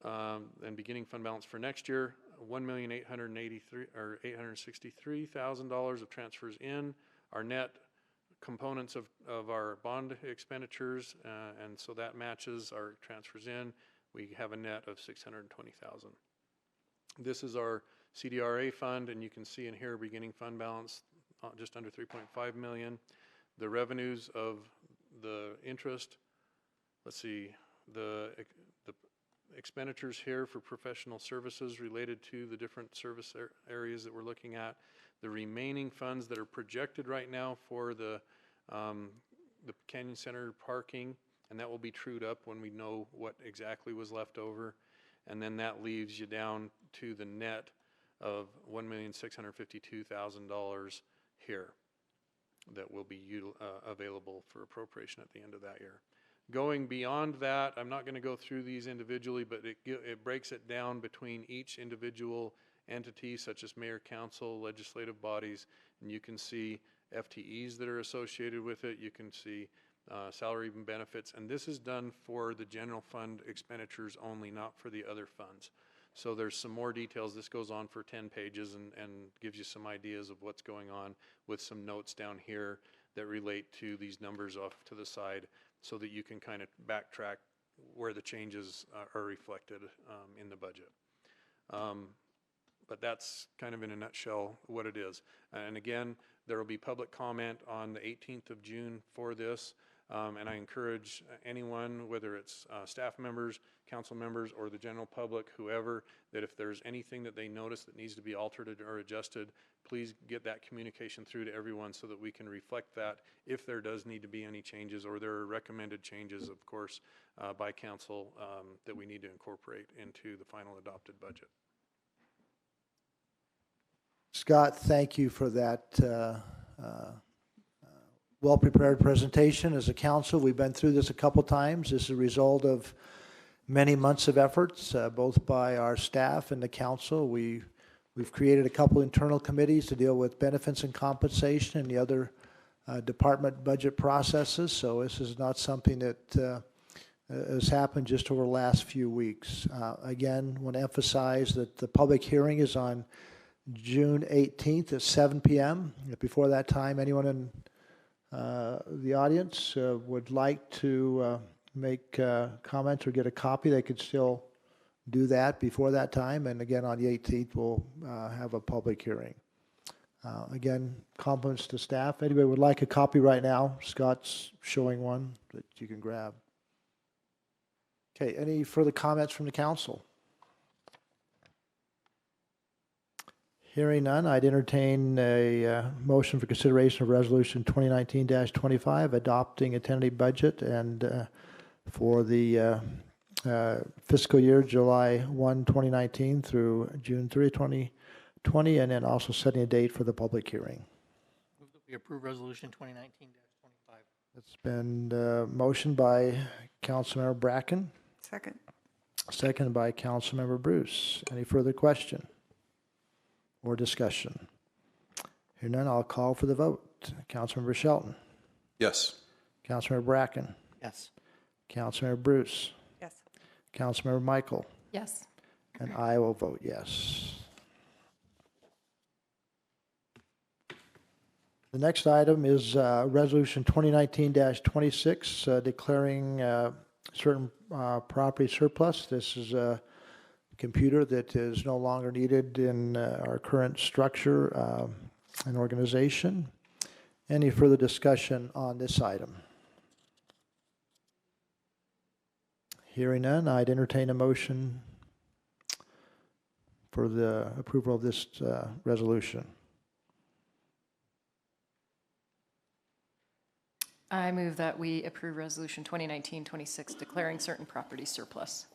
And beginning fund balance for next year, $1,863,000 of transfers in. Our net components of our bond expenditures, and so that matches our transfers in. We have a net of $620,000. This is our CDRA fund, and you can see in here beginning fund balance just under 3.5 million. The revenues of the interest, let's see, the expenditures here for professional services related to the different service areas that we're looking at. The remaining funds that are projected right now for the Canyon Center parking, and that will be trued up when we know what exactly was left over. And then that leaves you down to the net of $1,652,000 here that will be available for appropriation at the end of that year. Going beyond that, I'm not going to go through these individually, but it breaks it down between each individual entity, such as mayor, council, legislative bodies, and you can see FTEs that are associated with it. You can see salary and benefits, and this is done for the general fund expenditures only, not for the other funds. So there's some more details. This goes on for 10 pages and gives you some ideas of what's going on with some notes down here that relate to these numbers off to the side so that you can kind of backtrack where the changes are reflected in the budget. But that's kind of in a nutshell what it is. And again, there will be public comment on the 18th of June for this. And I encourage anyone, whether it's staff members, council members, or the general public, whoever, that if there's anything that they notice that needs to be altered or adjusted, please get that communication through to everyone so that we can reflect that if there does need to be any changes, or there are recommended changes, of course, by council that we need to incorporate into the final adopted budget. Scott, thank you for that well-prepared presentation. As a council, we've been through this a couple times. This is a result of many months of efforts, both by our staff and the council. We've created a couple internal committees to deal with benefits and compensation and the other department budget processes. So this is not something that has happened just over the last few weeks. Again, want to emphasize that the public hearing is on June 18th at 7 p.m. Before that time, anyone in the audience would like to make comments or get a copy, they could still do that before that time. And again, on the 18th, we'll have a public hearing. Again, compliments to staff. Anybody would like a copy right now? Scott's showing one that you can grab. Okay, any further comments from the council? Hearing none, I'd entertain a motion for consideration of Resolution 2019-25, adopting a tentative budget and for the fiscal year July 1, 2019 through June 3, 2020, and then also setting a date for the public hearing. Move that we approve Resolution 2019-25. It's been motioned by Councilmember Bracken. Second. Seconded by Councilmember Bruce. Any further question or discussion? Hearing none, I'll call for the vote. Councilmember Shelton. Yes. Councilmember Bracken. Yes. Councilmember Bruce. Yes. Councilmember Michael. Yes. And I will vote yes. The next item is Resolution 2019-26, declaring certain property surplus. This is a computer that is no longer needed in our current structure and organization. Any further discussion on this item? Hearing none, I'd entertain a motion for the approval of this resolution? I move that we approve Resolution 2019-26, declaring certain property surplus.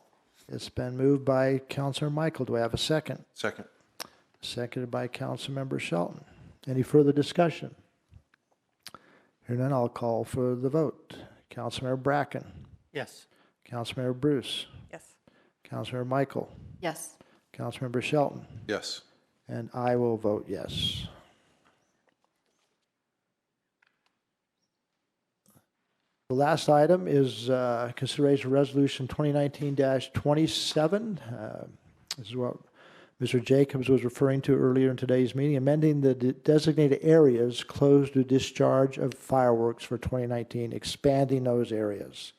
It's been moved by Councilor Michael. Do I have a second? Second. Seconded by Councilmember Shelton. Any further discussion? Hearing none, I'll call for the vote. Councilmember Bracken. Yes. Councilmember Bruce. Yes. Councilmember Michael. Yes. Councilmember Shelton. Yes. And I will vote yes. The last item is consideration of Resolution 2019-27. This is what Mr. Jacobs was referring to earlier in today's meeting, amending the designated areas closed to discharge of fireworks for 2019, expanding those areas.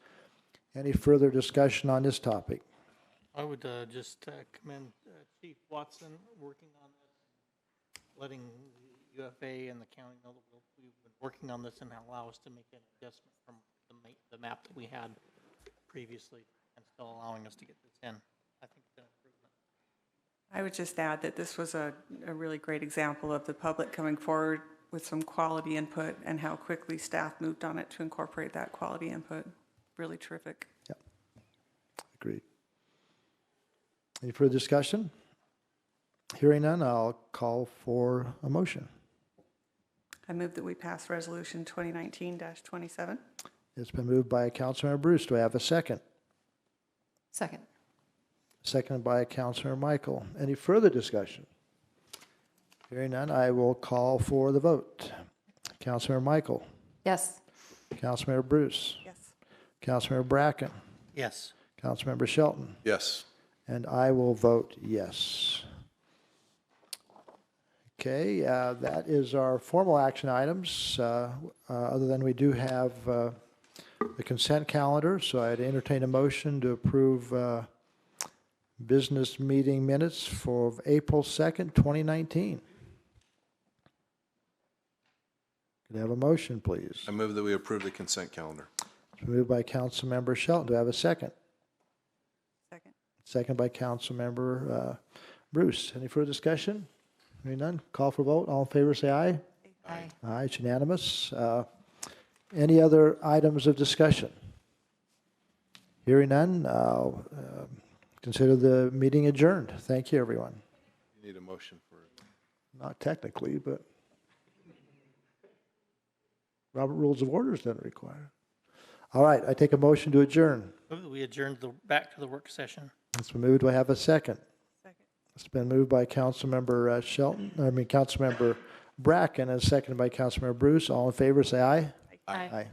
Any further discussion on this topic? I would just commend Chief Watson working on this, letting the UFA and the county know that we've been working on this and allow us to make an adjustment from the map that we had previously and still allowing us to get this in. I think it's an improvement. I would just add that this was a really great example of the public coming forward with some quality input and how quickly staff moved on it to incorporate that quality input. Really terrific. Yep. Agreed. Any further discussion? Hearing none, I'll call for a motion. I move that we pass Resolution 2019-27. It's been moved by Councilmember Bruce. Do I have a second? Second. Seconded by Councilmember Michael. Any further discussion? Hearing none, I will call for the vote. Councilmember Michael. Yes. Councilmember Bruce. Yes. Councilmember Bracken. Yes. Councilmember Shelton. Yes. And I will vote yes. Okay, that is our formal action items, other than we do have the consent calendar. So I'd entertain a motion to approve business meeting minutes for April 2nd, 2019. Could I have a motion, please? I move that we approve the consent calendar. It's moved by Councilmember Shelton. Do I have a second? Second. Second by Councilmember Bruce. Any further discussion? Hearing none, call for vote. All in favor, say aye. Aye. Aye, it's unanimous. Any other items of discussion? Hearing none, I'll consider the meeting adjourned. Thank you, everyone. You need a motion for it. Not technically, but Robert Rules of Orders doesn't require. All right, I take a motion to adjourn. Move that we adjourn back to the work session. It's been moved. Do I have a second? Second. It's been moved by Councilmember Councilmember Bracken, and seconded by Councilmember Bruce. All in favor, say aye. Aye. Aye.